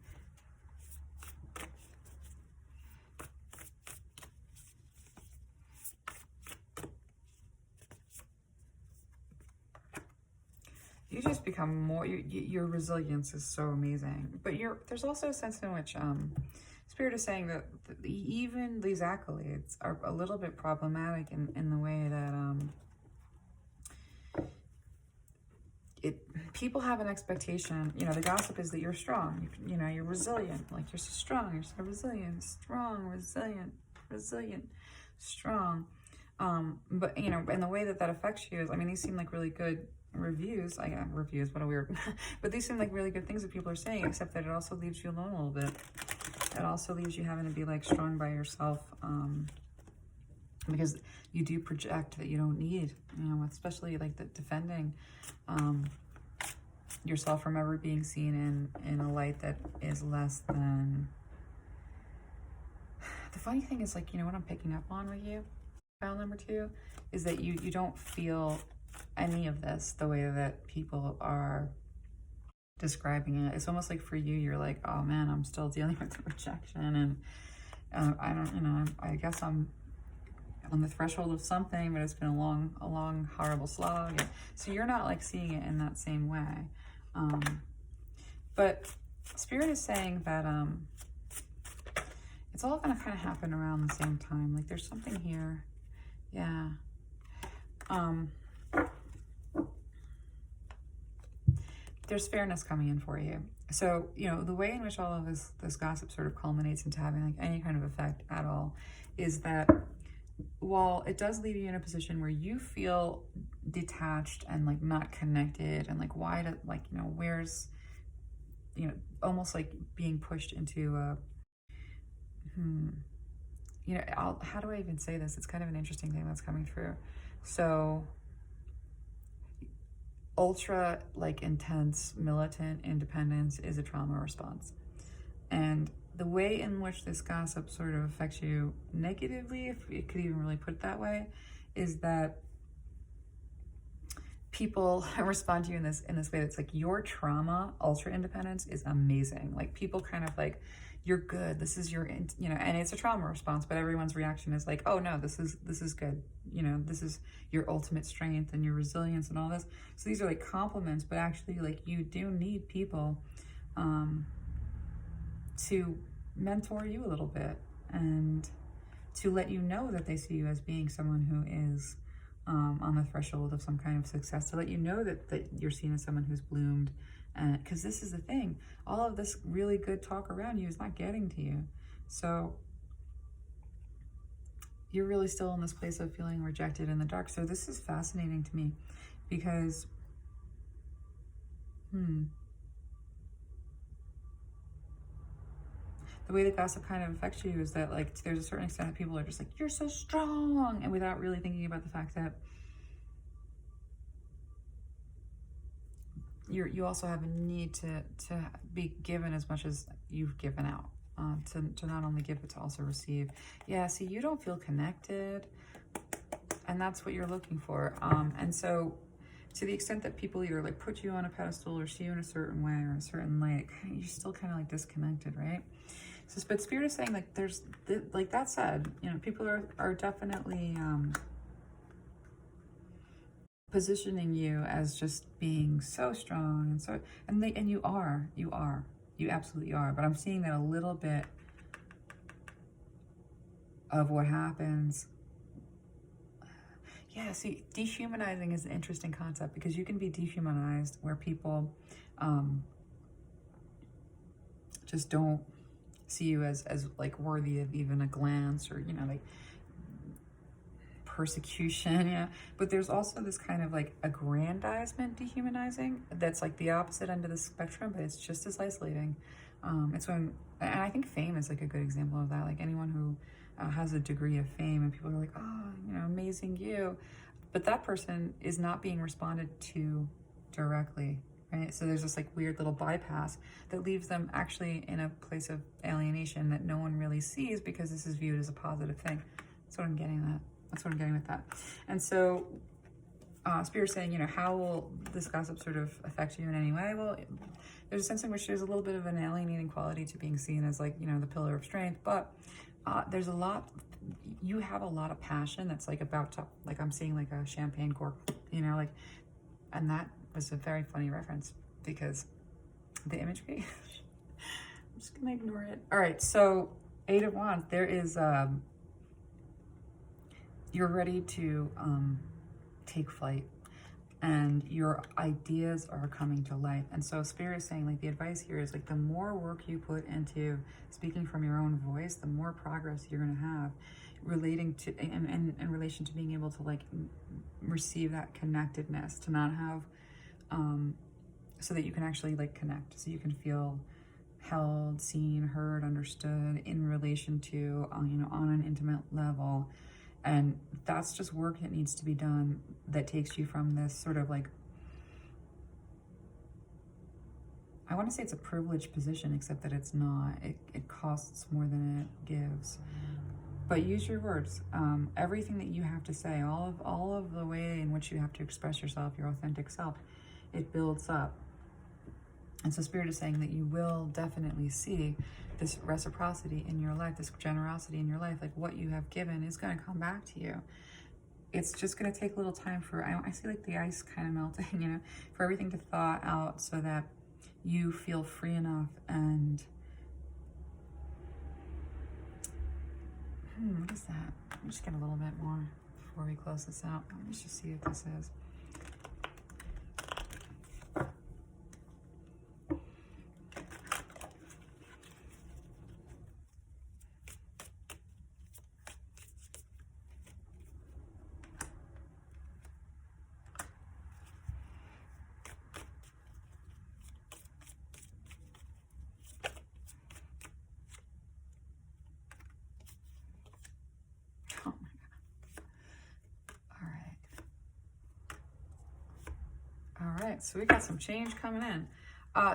You just become more, your resilience is so amazing. But there's also a sense in which Spirit is saying that even these accolades are a little bit problematic in the way that people have an expectation. You know, the gossip is that you're strong. You know, you're resilient. Like, you're so strong. You're so resilient. Strong. But, you know, and the way that affects you is, I mean, these seem like really good reviews. Reviews, what a weird. But these seem like really good things that people are saying, except that it also leaves you alone a little bit. It also leaves you having to be like strong by yourself, because you do project that you don't need, you know, especially like the defending yourself from ever being seen in a light that is less than. The funny thing is, like, you know, what I'm picking up on with you, file number 2, is that you don't feel any of this the way that people are describing it. It's almost like for you, you're like, oh man, I'm still dealing with the rejection, and I don't, you know, I guess I'm on the threshold of something, but it's been a long horrible slog. And so you're not like seeing it in that same way. But Spirit is saying that it's all going to kind of happen around the same time. Like, there's something here. Yeah. There's fairness coming in for you. So, you know, the way in which all of this gossip sort of culminates into having like any kind of effect at all is that while it does leave you in a position where you feel detached and like not connected, and like why do, like, you know, where's, you know, almost like being pushed into a, you know, how do I even say this? It's kind of an interesting thing that's coming through. So ultra like intense militant independence is a trauma response. And the way in which this gossip sort of affects you negatively, if you could even really put it that way, is that people respond to you in this way that's like, your trauma, ultra independence is amazing. Like people kind of like, you're good, this is your, you know, and it's a trauma response, but everyone's reaction is like, oh no, this is good, you know, this is your ultimate strength and your resilience and all this. So these are like compliments, but actually like you do need people to mentor you a little bit and to let you know that they see you as being someone who is on the threshold of some kind of success, to let you know that you're seen as someone who's bloomed. Because this is the thing, all of this really good talk around you is not getting to you. So you're really still in this place of feeling rejected in the dark. So this is fascinating to me because, the way that gossip kind of affects you is that like there's a certain extent that people are just like, you're so strong, and without really thinking about the fact that you also have a need to be given as much as you've given out, to not only give but to also receive. Yeah, see, you don't feel connected, and that's what you're looking for. And so to the extent that people either like put you on a pedestal or see you in a certain way or a certain light, you're still kind of like disconnected, right? So, but Spirit is saying like there's, like that said, you know, people are definitely positioning you as just being so strong and so, and you absolutely are. But I'm seeing that a little bit of what happens. Yeah, see, dehumanizing is an interesting concept because you can be dehumanized where people just don't see you as like worthy of even a glance, or, you know, like persecution. Yeah, but there's also this kind of like aggrandizement dehumanizing that's like the opposite end of the spectrum, but it's just as isolating. It's when, and I think fame is like a good example of that. Like anyone who has a degree of fame and people are like, oh, you know, amazing you, but that person is not being responded to directly, right? So there's this like weird little bypass that leaves them actually in a place of alienation that no one really sees because this is viewed as a positive thing. That's what I'm getting at. That's what I'm getting with that. And so Spirit's saying, you know, how will this gossip sort of affect you in any way? Well, there's a sense in which there's a little bit of an alienating quality to being seen as like, you know, the pillar of strength, but there's a lot, you have a lot of passion that's like about to, like I'm seeing like a champagne cork, you know, like, and that was a very funny reference because the imagery, I'm just gonna ignore it. All right, so 8 of Wands, there is, you're ready to take flight and your ideas are coming to life. And so Spirit is saying like the advice here is like the more work you put into speaking from your own voice, the more progress you're going to have relating to in relation to being able to like receive that connectedness, to not have so that you can actually like connect, so you can feel held, seen, heard, understood in relation to you know, on an intimate level. And that's just work that needs to be done that takes you from this sort of like, I want to say it's a privileged position, except that it's not. It costs more than it gives. But use your words. Everything that you have to say, all of the way in which you have to express yourself, your authentic self, it builds up. And so Spirit is saying that you will definitely see this reciprocity in your life, this generosity in your life. Like what you have given is going to come back to you. It's just going to take a little time for, I see like the ice kind of melting, you know, for everything to thaw out so that you feel free enough. And what is that? Let me just get a little bit more before we close this out. Let me just see what this is. right, so we got some change coming in.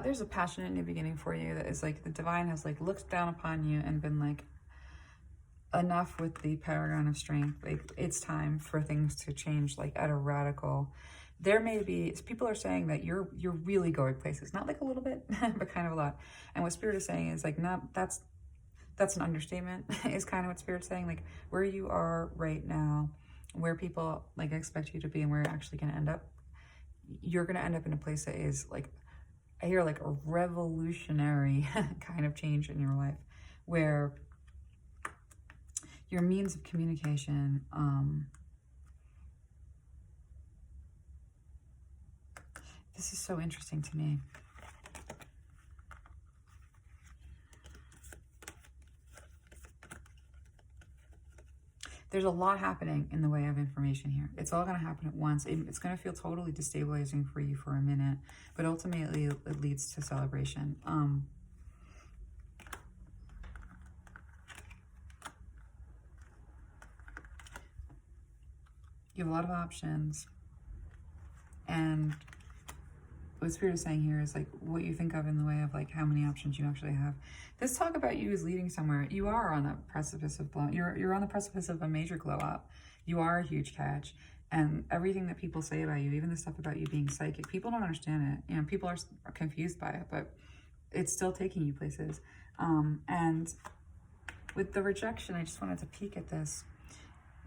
There's a passionate new beginning for you that is like the divine has like looked down upon you and been like, enough with the paragon of strength. Like, it's time for things to change, like at a radical. There may be, people are saying that you're really going places, not like a little bit, but kind of a lot. And what Spirit is saying is like, not, that's an understatement, is kind of what Spirit's saying. Like, where you are right now, where people like expect you to be and where you're actually going to end up, you're going to end up in a place that is like, I hear like a revolutionary kind of change in your life, where your means of communication, this is so interesting to me. There's a lot happening in the way of information here. It's all going to happen at once. It's going to feel totally destabilizing for you for a minute, but ultimately it leads to celebration. You have a lot of options, and what Spirit is saying here is like what you think of in the way of like how many options you actually have. This talk about you is leading somewhere. You are on the precipice of blow. You're on the precipice of a major glow up. You are a huge catch, and everything that people say about you, even the stuff about you being psychic, people don't understand it. You know, people are confused by it, but it's still taking you places. And with the rejection, I just wanted to peek at this.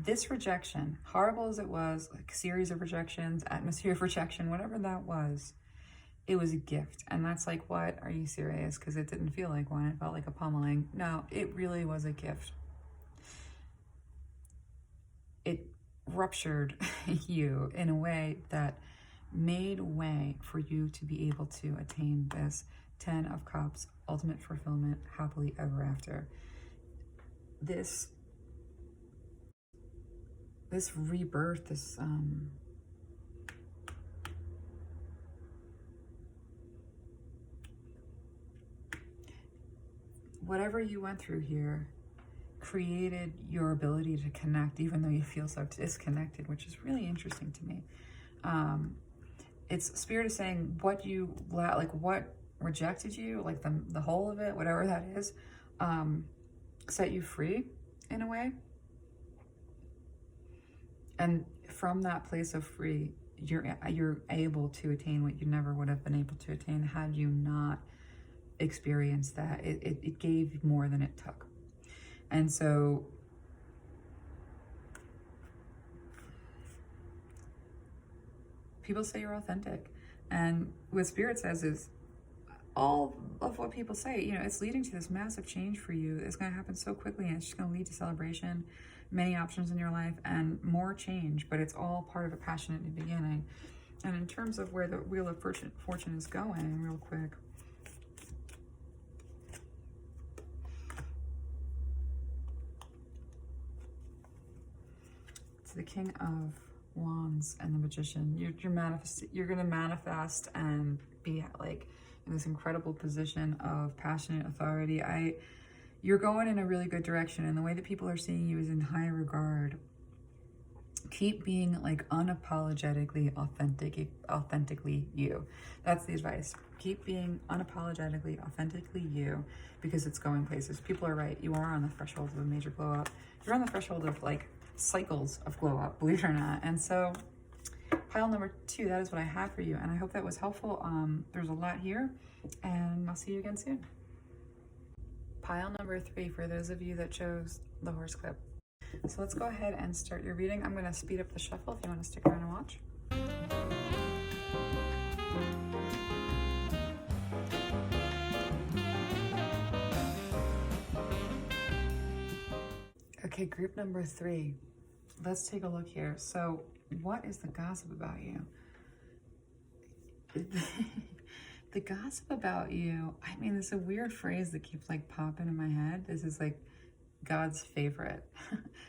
This rejection, horrible as it was, like a series of rejections, atmosphere of rejection, whatever that was, it was a gift. And that's like, what? Are you serious? Because it didn't feel like one. It felt like a pummeling. No, it really was a gift. It ruptured you in a way that made way for you to be able to attain this 10 of Cups, ultimate fulfillment, happily ever after. This rebirth, this whatever you went through here created your ability to connect, even though you feel so disconnected, which is really interesting to me. It's Spirit is saying what you like, what rejected you, like the whole of it, whatever that is, set you free in a way. And from that place of free, you're able to attain what you never would have been able to attain had you not experienced that. It gave more than it took. And so people say you're authentic. And what Spirit says is all of what people say, you know, it's leading to this massive change for you. It's going to happen so quickly, and it's just going to lead to celebration, many options in your life, and more change. But it's all part of a passionate new beginning. And in terms of where the Wheel of Fortune is going, real quick, it's the King of Wands and the Magician. You're going to manifest and be like in this incredible position of passionate authority. You're going in a really good direction, and the way that people are seeing you is in high regard. Keep being like unapologetically authentically you. That's the advice. Keep being unapologetically authentically you, because it's going places. People are right. You are on the threshold of a major glow up. You're on the threshold of like cycles of glow up, believe it or not. And so pile number 2, that is what I have for you, and I hope that was helpful. There's a lot here, and I'll see you again soon. Pile number 3 for those of you that chose the horse clip. So let's go ahead and start your reading. I'm going to speed up the shuffle if you want to stick around and watch. Okay, group number 3. Let's take a look here. So what is the gossip about you? The gossip about you, I mean, it's a weird phrase that keeps like popping in my head. This is like God's favorite,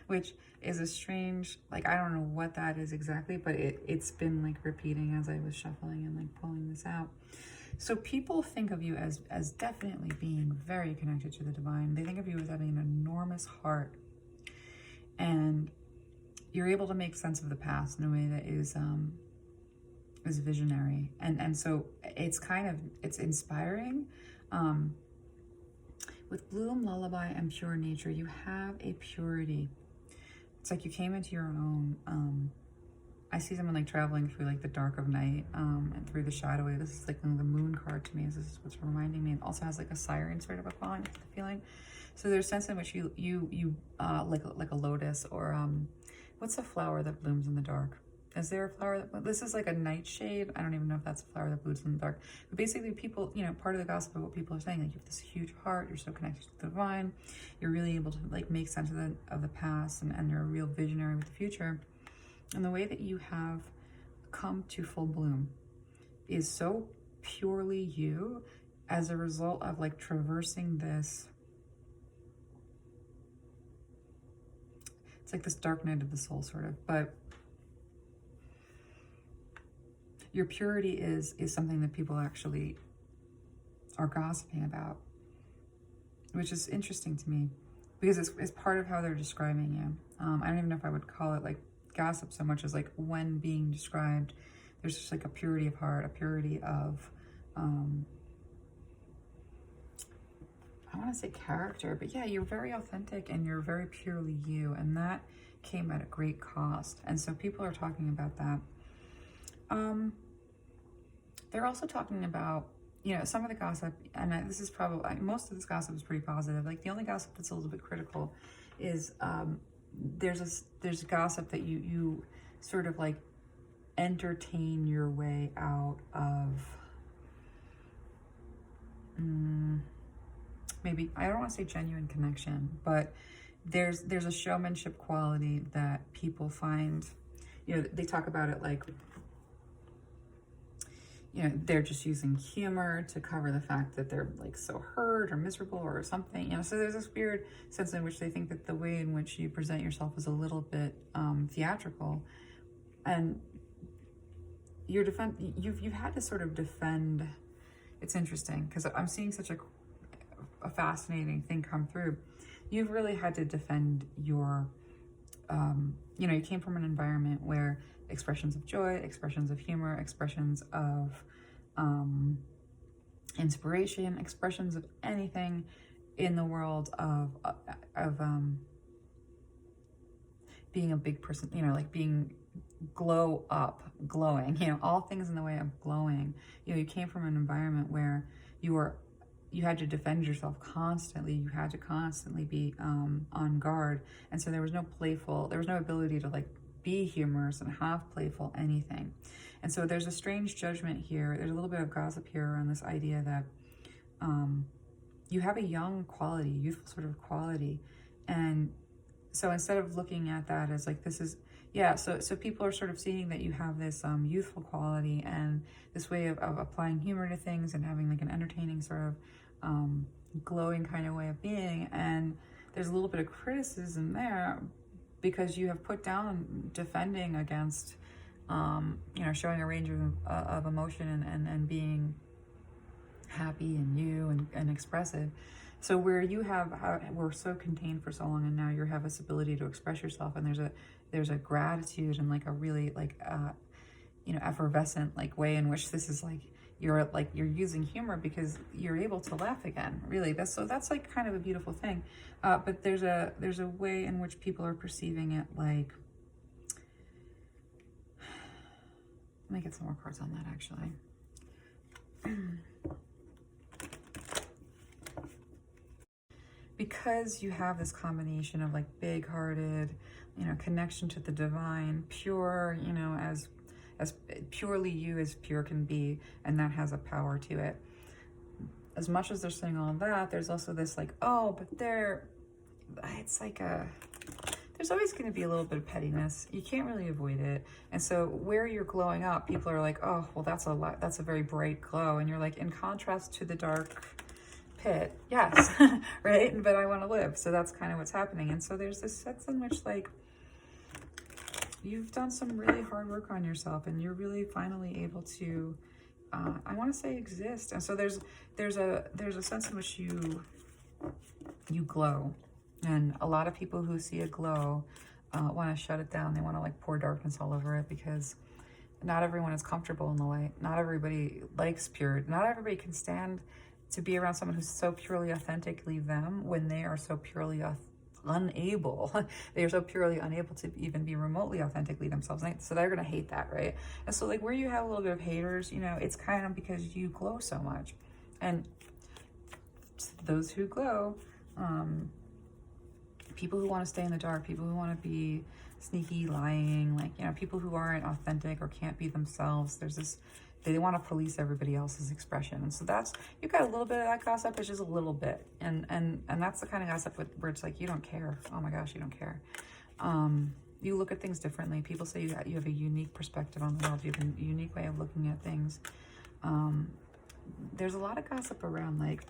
which is a strange, like, I don't know what that is exactly, but it's been like repeating as I was shuffling and like pulling this out. So people think of you as definitely being very connected to the divine. They think of you as having an enormous heart, and you're able to make sense of the past in a way that is is visionary. And so it's it's inspiring. With bloom, lullaby, and pure nature, you have a purity. It's like you came into your own. I see someone like traveling through like the dark of night, and through the shadowy. This is like the moon card to me. This is what's reminding me. It also has like a siren sort of a quality, feeling. So there's a sense in which you like a lotus, or what's a flower that blooms in the dark? Is there a flower that, this is like a nightshade. I don't even know if that's a flower that blooms in the dark. But basically people, part of the gossip of what people are saying, like you have this huge heart, you're so connected to the divine, you're really able to like make sense of the past, and you're a real visionary with the future. And the way that you have come to full bloom is so purely you, as a result of like traversing this, it's like this dark night of the soul sort of, but your purity is something that people actually are gossiping about, which is interesting to me because it's part of how they're describing you. I don't even know if I would call it like gossip so much as like when being described, there's just like a purity of heart, a purity of, I want to say character, but yeah, you're very authentic and you're very purely you, and that came at a great cost. And so people are talking about that. They're also talking about, some of the gossip, and this is probably, most of this gossip is pretty positive. Like the only gossip that's a little bit critical is, there's gossip that you sort of like entertain your way out of, maybe, I don't want to say genuine connection, but there's a showmanship quality that people find, they talk about it like, they're just using humor to cover the fact that they're like so hurt or miserable or something, so there's this weird sense in which they think that the way in which you present yourself is a little bit theatrical, and you've had to sort of defend. It's interesting because I'm seeing such a fascinating thing come through. You've really had to defend your, you came from an environment where expressions of joy, expressions of humor, expressions of inspiration, expressions of anything in the world of being a big person, like being glowing, all things in the way of glowing. You came from an environment where you had to defend yourself constantly. You had to constantly be on guard. And so there was no ability to like be humorous and have playful anything. And so there's a strange judgment here. There's a little bit of gossip here around this idea that you have a young quality, youthful sort of quality. And so instead of looking at that as like, this is, so people are sort of seeing that you have this youthful quality and this way of applying humor to things and having like an entertaining sort of glowing kind of way of being. And there's a little bit of criticism there because you have put down defending against, showing a range of emotion and being happy and new and expressive. So where you we're so contained for so long, and now you have this ability to express yourself, and there's a gratitude and like a really like effervescent like way in which this is like you're using humor because you're able to laugh again. Really, that's like kind of a beautiful thing. But there's a way in which people are perceiving it like. Let me get some more cards on that actually. Because you have this combination of like big-hearted, connection to the divine, pure, as purely you as pure can be, and that has a power to it. As much as they're saying all of that, there's also this like, oh, but it's like there's always going to be a little bit of pettiness. You can't really avoid it. And so where you're glowing up, people are like, oh, well, that's a very bright glow. And you're like, in contrast to the dark pit, yes, right? But I want to live. So that's kind of what's happening. And so there's this sense in which like you've done some really hard work on yourself and you're really finally able to, I want to say exist. And so there's a sense in which you glow. And a lot of people who see a glow want to shut it down. They want to like pour darkness all over it because not everyone is comfortable in the light. Not everybody likes pure. Not everybody can stand to be around someone who's so purely authentically them when they are so purely unable. They are so purely unable to even be remotely authentically themselves. So they're going to hate that, right? And so like where you have a little bit of haters, you know, it's kind of because you glow so much. And those who glow, people who want to stay in the dark, people who want to be sneaky, lying, like, you know, people who aren't authentic or can't be themselves. There's this, they want to police everybody else's expression. And so that's, you've got a little bit of that gossip, it's just a little bit. And that's the kind of gossip where it's like, you don't care. Oh my gosh, you don't care. You look at things differently. People say you have a unique perspective on the world. You have a unique way of looking at things. There's a lot of gossip around, like,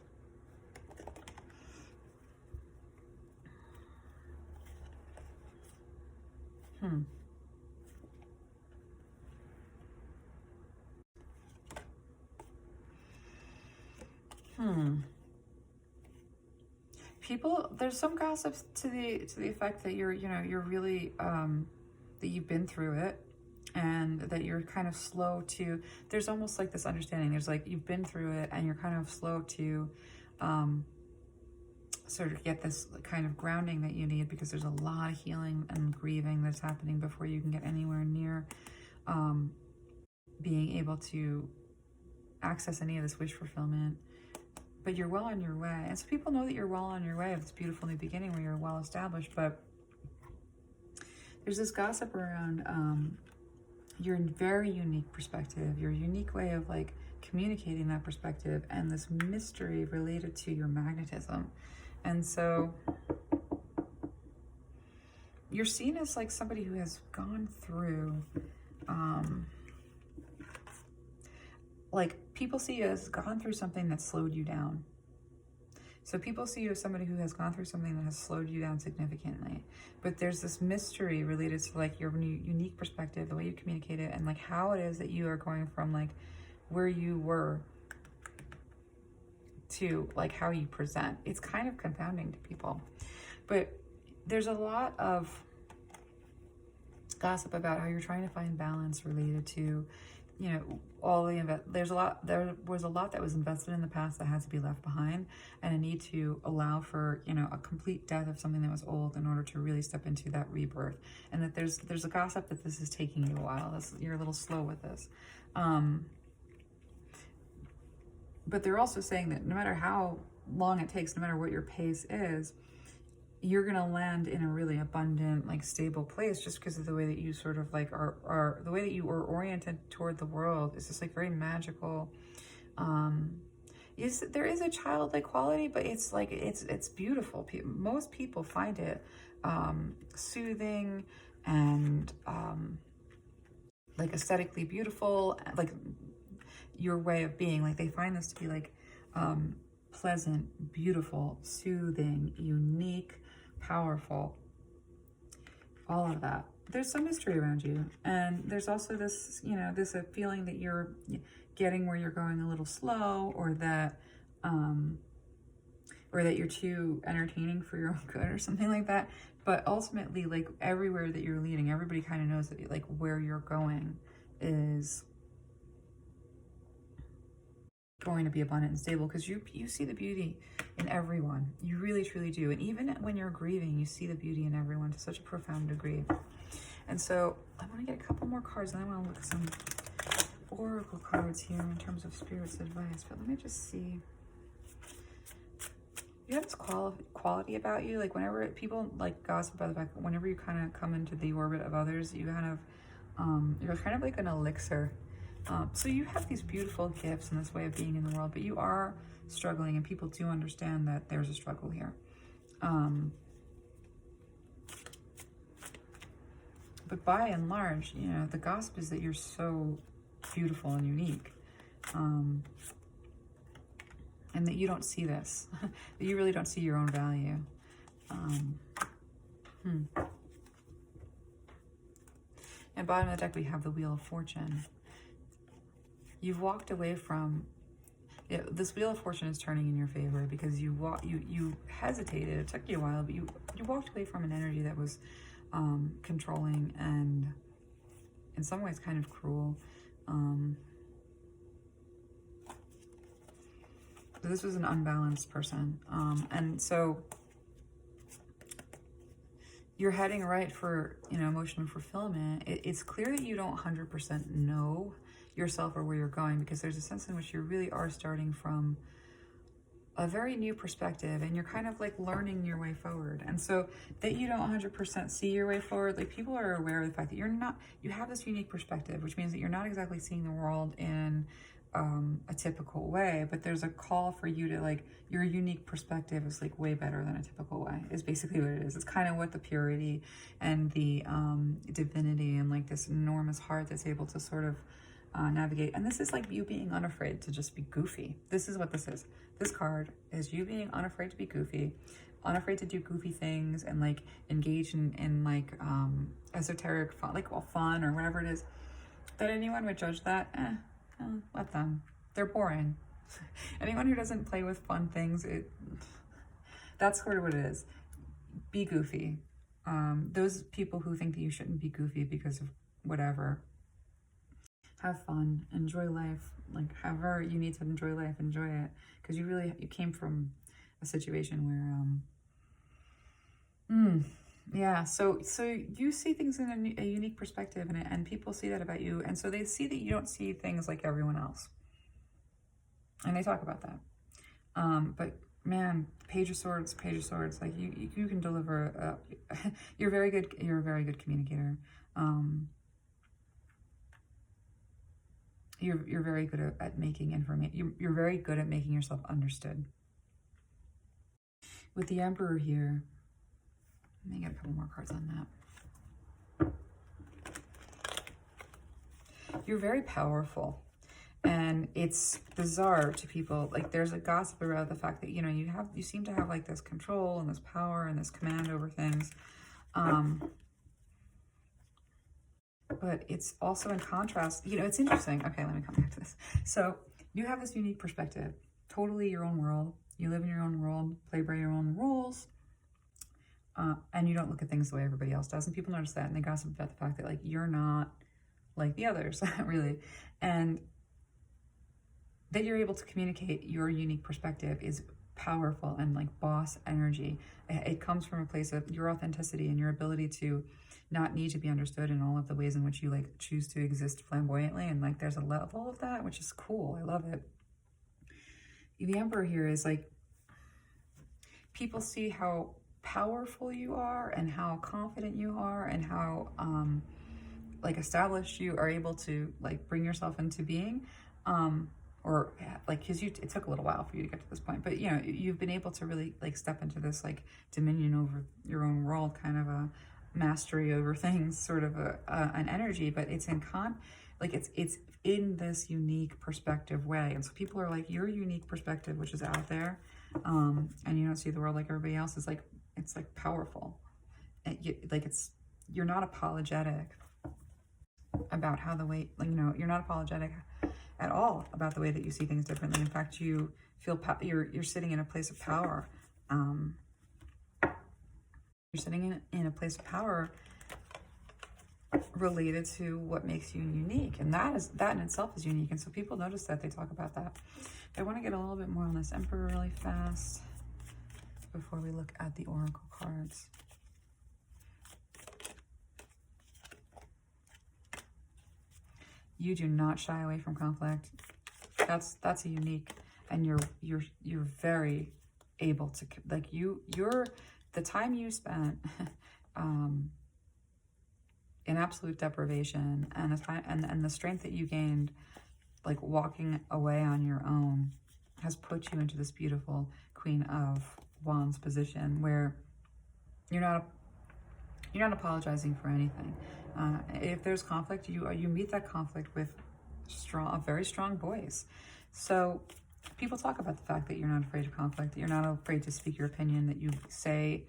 People, there's some gossip to the effect that you're really, that you've been through it, and that you're kind of slow to, there's almost like this understanding, there's like, you've been through it and you're kind of slow to, sort of get this kind of grounding that you need, because there's a lot of healing and grieving that's happening before you can get anywhere near being able to access any of this wish fulfillment. But you're well on your way. And so people know that you're well on your way of this beautiful new beginning where you're well established. But there's this gossip around your very unique perspective, your unique way of like communicating that perspective, and this mystery related to your magnetism. And so you're seen as like somebody who has gone through, like people see you as gone through something that slowed you down. So people see you as somebody who has gone through something that has slowed you down significantly. But there's this mystery related to like your unique perspective, the way you communicate it, and like how it is that you are going from like where you were to like how you present. It's kind of confounding to people. But there's a lot of gossip about how you're trying to find balance related to, you know, all the there was a lot that was invested in the past that has to be left behind, and a need to allow for, you know, a complete death of something that was old in order to really step into that rebirth. And that there's a gossip that this is taking you a while. You're a little slow with this. But they're also saying that no matter how long it takes, no matter what your pace is, you're going to land in a really abundant, like stable place, just because of the way that you sort of like are the way that you are oriented toward the world is just like very magical. There is a childlike quality, but it's like, it's beautiful. Most people find it soothing and like aesthetically beautiful, like your way of being. Like they find this to be like pleasant, beautiful, soothing, unique, powerful, all of that. There's some mystery around you, and there's also this, you know, this feeling that you're getting where you're going a little slow, or that you're too entertaining for your own good or something like that. But ultimately, like everywhere that you're leading, everybody kind of knows that like where you're going is going to be abundant and stable, because you see the beauty in everyone. You really truly do. And even when you're grieving, you see the beauty in everyone to such a profound degree. And so I want to get a couple more cards, and I want to look at some oracle cards here in terms of spirit's advice. But let me just see. You have this quality about you, like whenever people like gossip about the fact that whenever you kind of come into the orbit of others, you kind of you're kind of like an elixir. So you have these beautiful gifts and this way of being in the world, but you are struggling, and people do understand that there's a struggle here. But by and large, you know, the gossip is that you're so beautiful and unique, and that you don't see this, that you really don't see your own value. And bottom of the deck, we have the Wheel of Fortune. You've walked away from, this Wheel of Fortune is turning in your favor, because you hesitated. It took you a while, but you walked away from an energy that was controlling and in some ways kind of cruel. This was an unbalanced person. And so you're heading right for, emotional fulfillment. It's clear that you don't 100% know yourself or where you're going, because there's a sense in which you really are starting from a very new perspective, and you're kind of like learning your way forward. And so that you don't 100% see your way forward, like people are aware of the fact that you have this unique perspective, which means that you're not exactly seeing the world in a typical way, but there's a call for you to, like, your unique perspective is like way better than a typical way, is basically what it is. It's kind of what the purity and the divinity and like this enormous heart that's able to sort of navigate. And this is like you being unafraid to just be goofy. This is what this is. This card is you being unafraid to be goofy, unafraid to do goofy things and like engage in like esoteric fun, like fun or whatever it is. That anyone would judge that, let them. They're boring. Anyone who doesn't play with fun things, that's sort of what it is. Be goofy. Those people who think that you shouldn't be goofy because of whatever, have fun, enjoy life. Like, however you need to enjoy life, enjoy it, because you came from a situation where yeah, so you see things in a unique perspective, and people see that about you, and so they see that you don't see things like everyone else, and they talk about that. But man, Page of Swords, like you can deliver. You're a very good communicator. You're very good at making information. You're very good at making yourself understood. With the Emperor here, let me get a couple more cards on that. You're very powerful, and it's bizarre to people. Like, there's a gossip around the fact that you seem to have like this control and this power and this command over things. But it's also in contrast, it's interesting. Okay, let me come back to this. So you have this unique perspective, totally your own world. You live in your own world, play by your own rules, and you don't look at things the way everybody else does. And people notice that, and they gossip about the fact that like you're not like the others, really. And that you're able to communicate your unique perspective is powerful and like boss energy. It comes from a place of your authenticity and your ability to not need to be understood in all of the ways in which you like choose to exist flamboyantly. And like there's a level of that, which is cool. I love it. The Emperor here is like, people see how powerful you are and how confident you are and how like established you are able to like bring yourself into being. Or like, because it took a little while for you to get to this point, but you've been able to really like step into this like dominion over your own world, kind of a mastery over things, sort of an energy, but it's it's in this unique perspective way. And so people are like, your unique perspective, which is out there, and you don't see the world like everybody else, is like, it's like powerful. You're not apologetic about how the way, you're not apologetic at all about the way that you see things differently. In fact, you feel you're sitting in a place of power. You're sitting in a place of power related to what makes you unique, and that in itself is unique. And so people notice that, they talk about that. I want to get a little bit more on this Emperor really fast before we look at the Oracle cards. You do not shy away from conflict. That's a unique, and you're very able to, like, you're the time you spent in absolute deprivation, and the time and the strength that you gained like walking away on your own has put you into this beautiful Queen of Wands position where you're not apologizing for anything. If there's conflict, you meet that conflict with a very strong voice. So people talk about the fact that you're not afraid of conflict, that you're not afraid to speak your opinion, that you say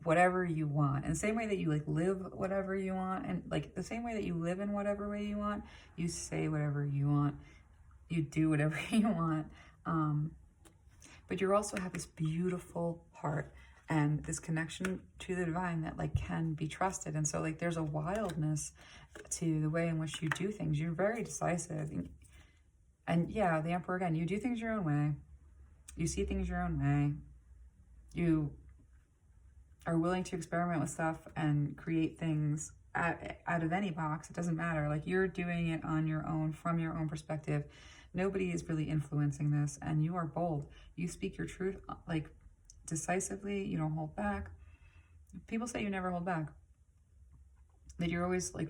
whatever you want. In the same way that you like live whatever you want, and like the same way that you live in whatever way you want, you say whatever you want, you do whatever you want. But you also have this beautiful heart, and this connection to the divine that like can be trusted. And so like there's a wildness to the way in which you do things. You're very decisive. And yeah, the Emperor again, you do things your own way. You see things your own way. You are willing to experiment with stuff and create things out of any box. It doesn't matter. Like you're doing it on your own, from your own perspective. Nobody is really influencing this, and you are bold. You speak your truth like decisively. You don't hold back. People say you never hold back, that you're always like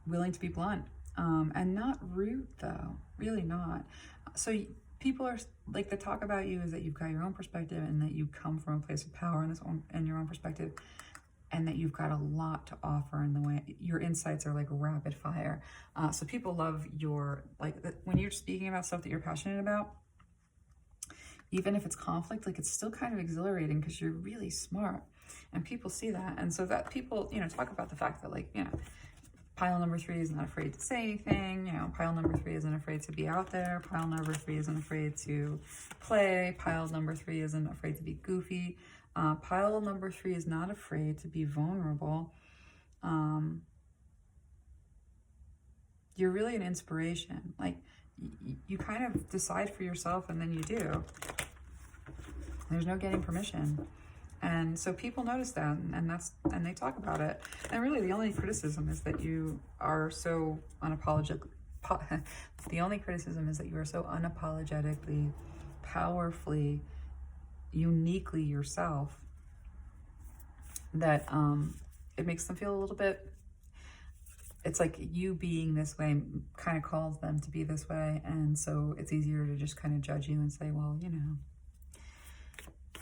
willing to be blunt, and not rude though, really not. So people are like, the talk about you is that you've got your own perspective and that you come from a place of power in your own perspective, and that you've got a lot to offer in the way your insights are like rapid fire. So people love your, like when you're speaking about stuff that you're passionate about, even if it's conflict, like it's still kind of exhilarating because you're really smart and people see that. And so that people, you know, talk about the fact that like, you know, pile number 3 is not afraid to say anything. You know, pile number 3 isn't afraid to be out there. Pile number 3 isn't afraid to play. Pile number 3 isn't afraid to be goofy. Pile number 3 is not afraid to be vulnerable. You're really an inspiration. Like you kind of decide for yourself and then you do. There's no getting permission. And so people notice that, and they talk about it. And really the only criticism is that you are so the only criticism is that you are so unapologetically, powerfully, uniquely yourself that it makes them feel a little bit, it's like you being this way kind of calls them to be this way. And so it's easier to just kind of judge you and say, well, you know,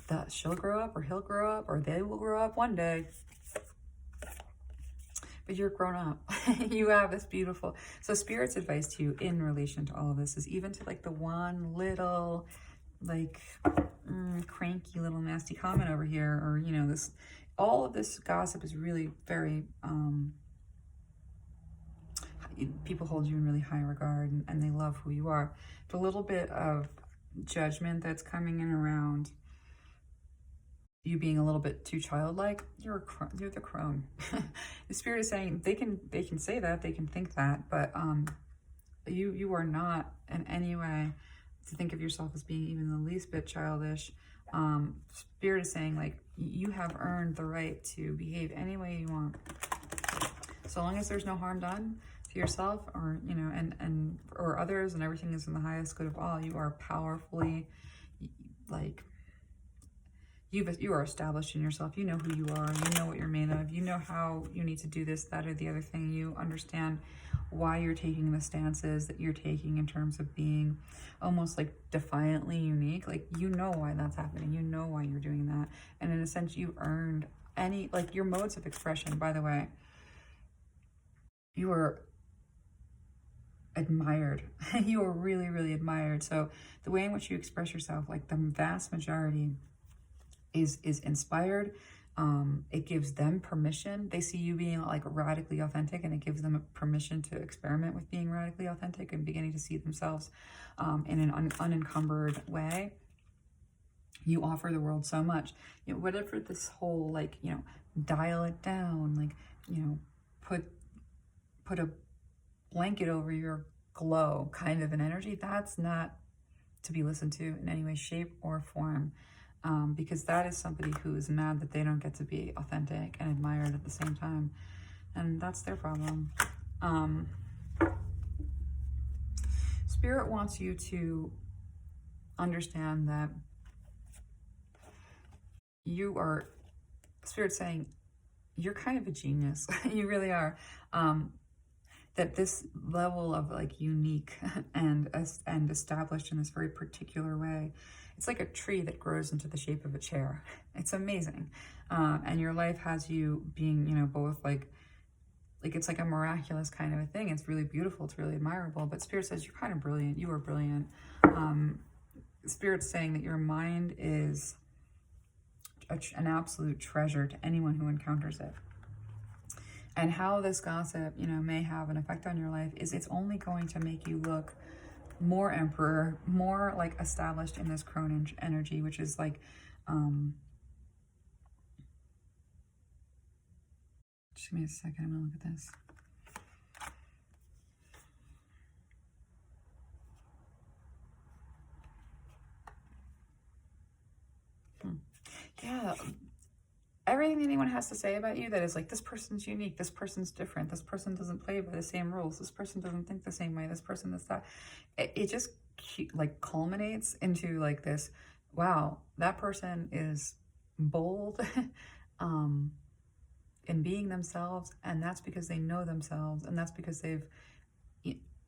that she'll grow up or he'll grow up or they will grow up one day. But you're grown up. You have this beautiful, so Spirit's advice to you in relation to all of this is even to like the one little like cranky little nasty comment over here, or you know, this, all of this gossip is really very people hold you in really high regard, and they love who you are. The little bit of judgment that's coming in around you being a little bit too childlike, you're the crone. The Spirit is saying they can say that, they can think that, but you are not in any way to think of yourself as being even the least bit childish. Spirit is saying like you have earned the right to behave any way you want, so long as there's no harm done to yourself or, you know, and or others, and everything is in the highest good of all. You are powerfully, like, you are established in yourself. You know who you are. You know what you're made of. You know how you need to do this, that, or the other thing. You understand why you're taking the stances that you're taking in terms of being almost like defiantly unique. Like, you know why that's happening. You know why you're doing that. And in a sense, you've earned any, like, your modes of expression, by the way, you are admired. You are really, really admired. So the way in which you express yourself, like the vast majority is inspired. It gives them permission. They see you being like radically authentic, and it gives them a permission to experiment with being radically authentic and beginning to see themselves in an unencumbered way. You offer the world so much. You know, whatever this whole, like, you know, dial it down, like, you know, put a blanket over your glow kind of an energy, that's not to be listened to in any way, shape, or form. Because that is somebody who is mad that they don't get to be authentic and admired at the same time. And that's their problem. Spirit wants you to understand that you are, Spirit's saying, you're kind of a genius. You really are. That this level of like unique and established in this very particular way, it's like a tree that grows into the shape of a chair. It's amazing. And your life has you being, you know, both like it's like a miraculous kind of a thing. It's really beautiful. It's really admirable. But Spirit says you're kind of brilliant. You are brilliant. Spirit's saying that your mind is an absolute treasure to anyone who encounters it. And how this gossip, you know, may have an effect on your life is it's only going to make you look more emperor, more like established in this crone energy, which is like Just give me a second, I'm gonna look at this. Yeah, everything anyone has to say about you that is like, this person's unique, this person's different, this person doesn't play by the same rules, this person doesn't think the same way, this person is that, it just like culminates into like this, wow, that person is bold in being themselves, and that's because they know themselves, and that's because they've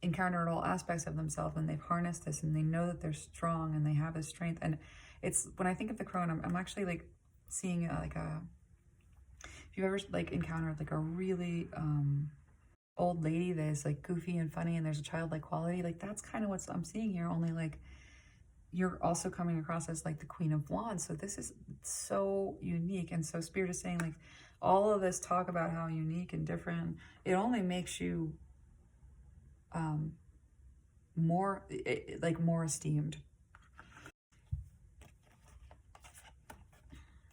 encountered all aspects of themselves, and they've harnessed this, and they know that they're strong, and they have this strength. And it's, when I think of the crone, I'm actually like seeing like a, if you've ever like encountered like a really old lady that is like goofy and funny, and there's a childlike quality, like that's kind of what I'm seeing here, only like you're also coming across as like the Queen of Wands. So this is so unique. And so Spirit is saying like all of this talk about how unique and different, it only makes you more esteemed.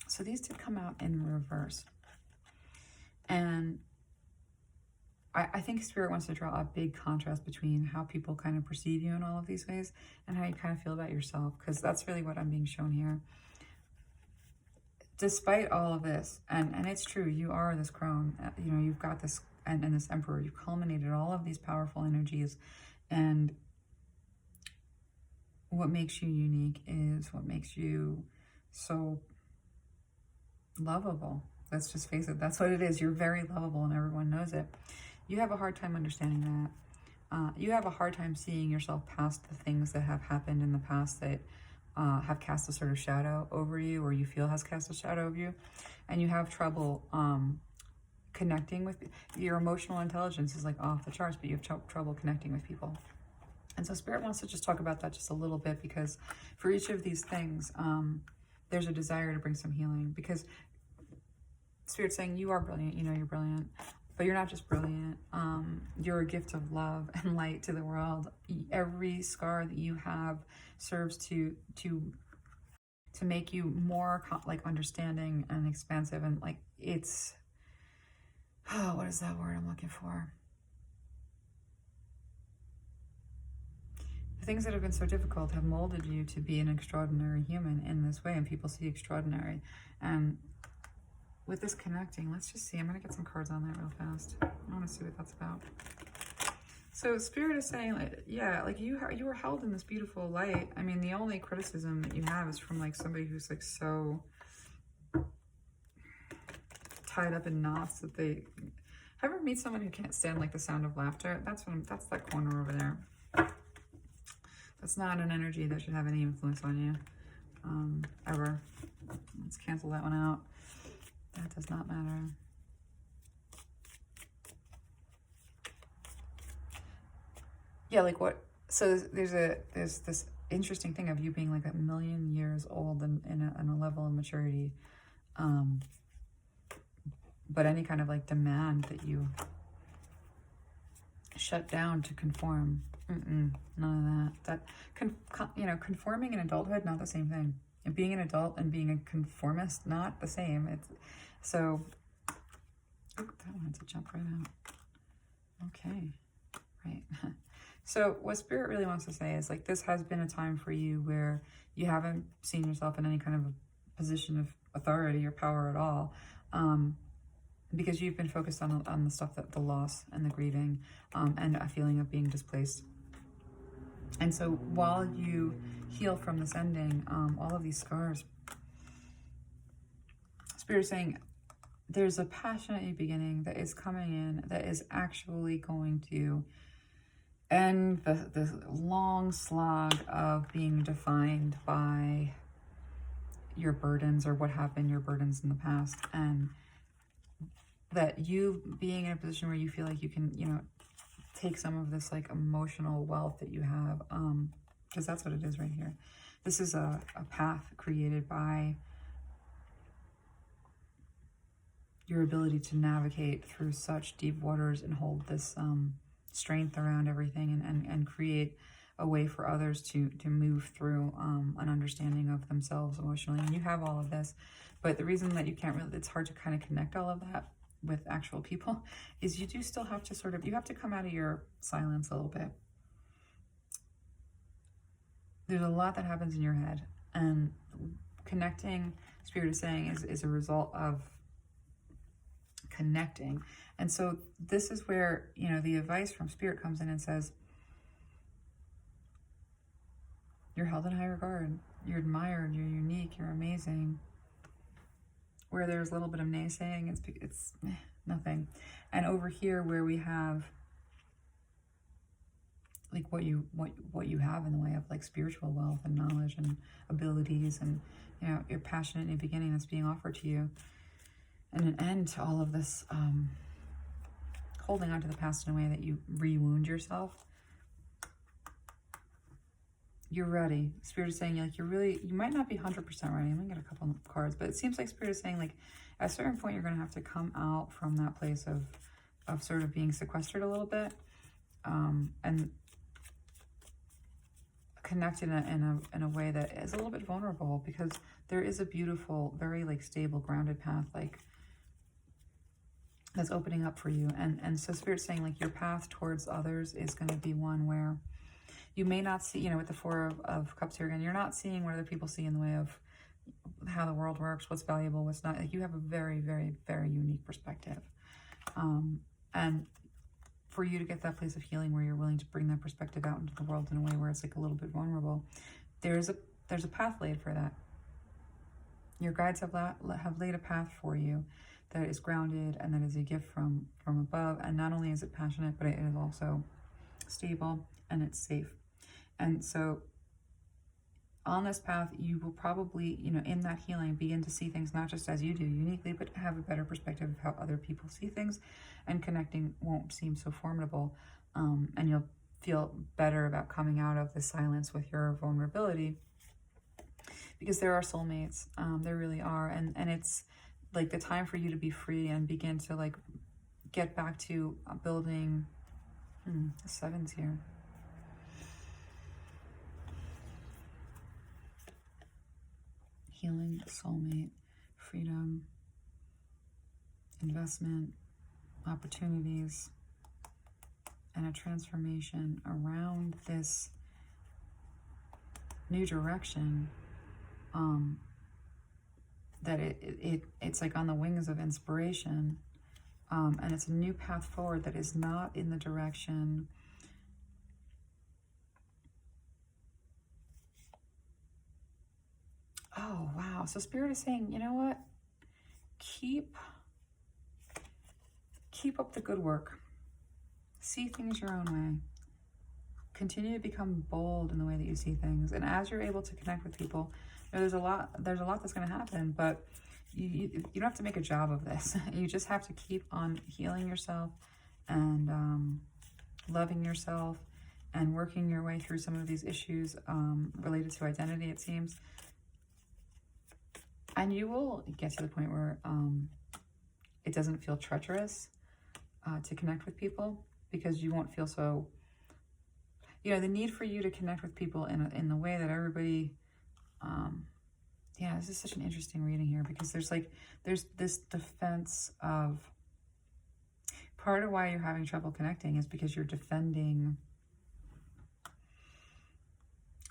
So these did come out in reverse. And I think Spirit wants to draw a big contrast between how people kind of perceive you in all of these ways and how you kind of feel about yourself, because that's really what I'm being shown here. Despite all of this, and it's true, you are this crone, you know, you've got this, and this Emperor, you've culminated all of these powerful energies, and what makes you unique is what makes you so lovable. Let's just face it, that's what it is. You're very lovable, and everyone knows it. You have a hard time understanding that. You have a hard time seeing yourself past the things that have happened in the past that have cast a sort of shadow over you, or you feel has cast a shadow over you. And you have trouble connecting with, your emotional intelligence is like off the charts, but you have trouble connecting with people. And so Spirit wants to just talk about that just a little bit, because for each of these things, there's a desire to bring some healing, because Spirit's saying you are brilliant, you know you're brilliant, but you're not just brilliant. You're a gift of love and light to the world. Every scar that you have serves to make you more like understanding and expansive, and like it's, oh, what is that word I'm looking for? The things that have been so difficult have molded you to be an extraordinary human in this way, and people see extraordinary. And with this connecting, let's just see. I'm going to get some cards on that real fast. I want to see what that's about. So Spirit is saying, like, yeah, like you were held in this beautiful light. I mean, the only criticism that you have is from like somebody who's like so tied up in knots that they... Ever meet someone who can't stand like the sound of laughter? That's that corner over there. That's not an energy that should have any influence on you, ever. Let's cancel that one out. That does not matter. Yeah, like what? So there's this interesting thing of you being like 1,000,000 years old and in a level of maturity, but any kind of like demand that you shut down to conform, none of that. You know, conforming in adulthood, not the same thing. And being an adult and being a conformist, not the same. It's so. Oh, that wanted to jump right out. Okay, right. So what Spirit really wants to say is like this has been a time for you where you haven't seen yourself in any kind of a position of authority or power at all, because you've been focused on the stuff, that the loss and the grieving, and a feeling of being displaced. And so while you heal from this ending, all of these scars, Spirit is saying there's a passionate new beginning that is coming in that is actually going to end the long slog of being defined by your burdens or what have been your burdens in the past, and that you being in a position where you feel like you can, you know, take some of this like emotional wealth that you have, because that's what it is right here. This is a path created by your ability to navigate through such deep waters and hold this strength around everything, and create a way for others to move through an understanding of themselves emotionally. And you have all of this, but the reason that you can't really, it's hard to kind of connect all of that with actual people, is you do still have to sort of, you have to come out of your silence a little bit. There's a lot that happens in your head, and connecting, Spirit is saying, is a result of connecting. And so this is where, you know, the advice from Spirit comes in and says, you're held in high regard, you're admired, you're unique, you're amazing. Where there's a little bit of naysaying, it's nothing. And over here where we have like what you have in the way of like spiritual wealth and knowledge and abilities, and you know, your passionate new beginning that's being offered to you, and an end to all of this holding on to the past in a way that you re-wound yourself. You're ready. Spirit is saying, like, you might not be 100% ready. I'm gonna get a couple of cards, but it seems like Spirit is saying, like, at a certain point, you're gonna have to come out from that place of sort of being sequestered a little bit, and connect in a way that is a little bit vulnerable, because there is a beautiful, very like stable, grounded path, like that's opening up for you. And so Spirit's saying, like, your path towards others is going to be one where you may not see, you know, with the Four of Cups here again, you're not seeing what other people see in the way of how the world works, what's valuable, what's not. Like, you have a very, very, very unique perspective. And for you to get that place of healing where you're willing to bring that perspective out into the world in a way where it's like a little bit vulnerable, there's a path laid for that. Your guides have laid a path for you that is grounded and that is a gift from above. And not only is it passionate, but it is also stable and it's safe. And so on this path, you will probably, you know, in that healing, begin to see things not just as you do uniquely, but have a better perspective of how other people see things, and connecting won't seem so formidable. And you'll feel better about coming out of the silence with your vulnerability, because there are soulmates. There really are. And it's like the time for you to be free and begin to like get back to building. The Sevens here. Healing, soulmate, freedom, investment, opportunities, and a transformation around this new direction. That it's like on the wings of inspiration, and it's a new path forward that is not in the direction Oh, wow. So Spirit is saying, you know what? Keep up the good work. See things your own way. Continue to become bold in the way that you see things. And as you're able to connect with people, you know, there's a lot that's going to happen, but you don't have to make a job of this. You just have to keep on healing yourself and loving yourself and working your way through some of these issues related to identity, it seems. And you will get to the point where it doesn't feel treacherous to connect with people, because you won't feel so, you know, the need for you to connect with people in the way that everybody, yeah, this is such an interesting reading here, because there's this defense of, part of why you're having trouble connecting is because you're defending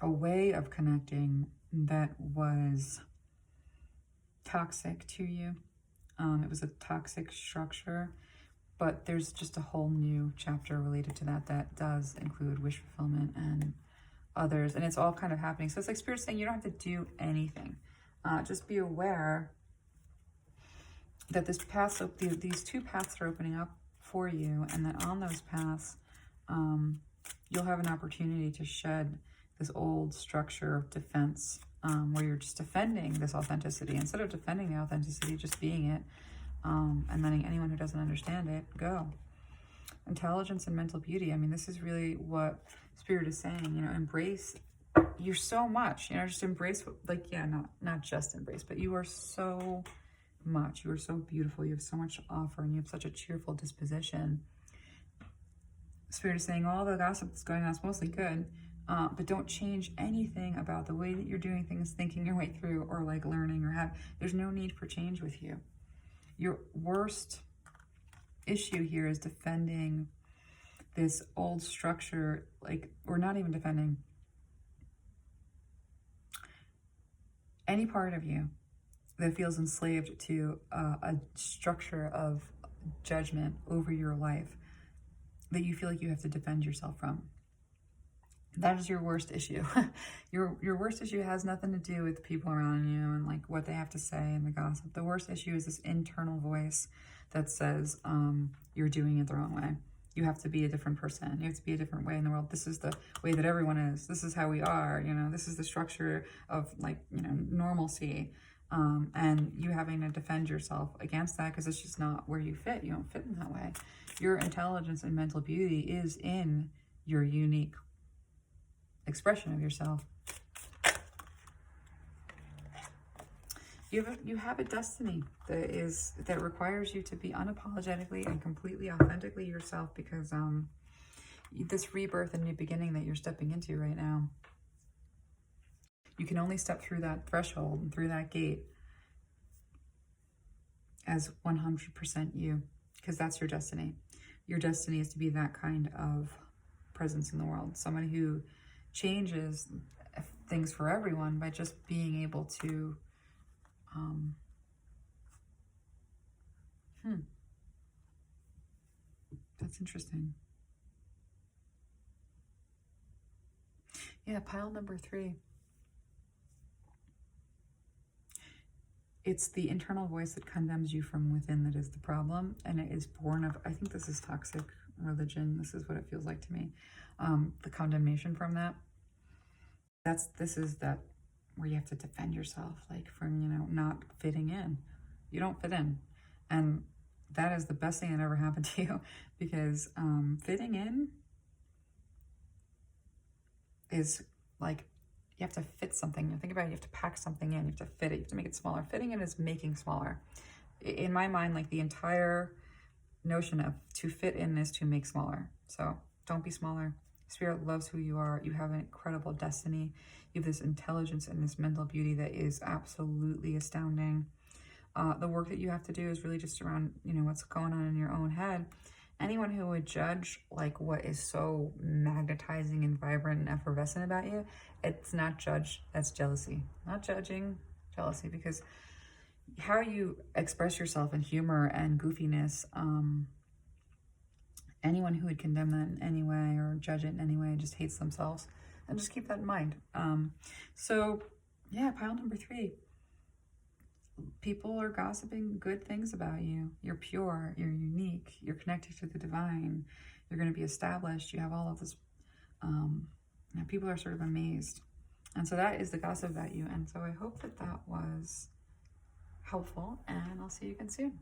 a way of connecting that was toxic to you. It was a toxic structure, but there's just a whole new chapter related to that does include wish fulfillment and others, and it's all kind of happening. So it's like Spirit saying you don't have to do anything. Just be aware that this path, these two paths are opening up for you, and that on those paths, you'll have an opportunity to shed this old structure of defense, where you're just defending this authenticity instead of defending the authenticity, just being it, and letting anyone who doesn't understand it go. Intelligence and mental beauty. I mean, this is really what Spirit is saying. You know, embrace. You're so much. You know, just embrace. Like, yeah, not just embrace, but you are so much. You are so beautiful. You have so much to offer, and you have such a cheerful disposition. Spirit is saying all the gossip that's going on is mostly good. But don't change anything about the way that you're doing things, thinking your way through, or like learning, or there's no need for change with you. Your worst issue here is defending this old structure, like, or not even defending any part of you that feels enslaved to a structure of judgment over your life that you feel like you have to defend yourself from. That is your worst issue. Your worst issue has nothing to do with the people around you and like what they have to say and the gossip. The worst issue is this internal voice that says you're doing it the wrong way. You have to be a different person. You have to be a different way in the world. This is the way that everyone is. This is how we are. You know, this is the structure of like, you know, normalcy. And you having to defend yourself against that because it's just not where you fit. You don't fit in that way. Your intelligence and mental beauty is in your unique expression of yourself. You have a destiny that requires you to be unapologetically and completely authentically yourself, because this rebirth and new beginning that you're stepping into right now, you can only step through that threshold and through that gate as 100% you, because that's your destiny. Your destiny is to be that kind of presence in the world, someone who changes things for everyone by just being able to that's interesting. Yeah, pile number 3. It's the internal voice that condemns you from within that is the problem, and it is born of, I think this is toxic religion. This is what it feels like to me. The condemnation from that. This is that where you have to defend yourself, like from, you know, not fitting in. You don't fit in. And that is the best thing that ever happened to you, because fitting in is like, you have to fit something. Think about it, you have to pack something in, you have to fit it, you have to make it smaller. Fitting in is making smaller. In my mind, like the entire notion of to fit in is to make smaller. So don't be smaller. Spirit loves who you are. You have an incredible destiny. You have this intelligence and this mental beauty that is absolutely astounding. The work that you have to do is really just around, you know, what's going on in your own head. Anyone who would judge like what is so magnetizing and vibrant and effervescent about you, it's not judge, that's jealousy. Not judging, jealousy, because how you express yourself in humor and goofiness, anyone who would condemn that in any way or judge it in any way just hates themselves. And just keep that in mind. So yeah, pile number 3. People are gossiping good things about you. You're pure, you're unique, you're connected to the divine, you're going to be established, you have all of this, people are sort of amazed. And so that is the gossip about you. And so I hope that that was helpful, and I'll see you again soon.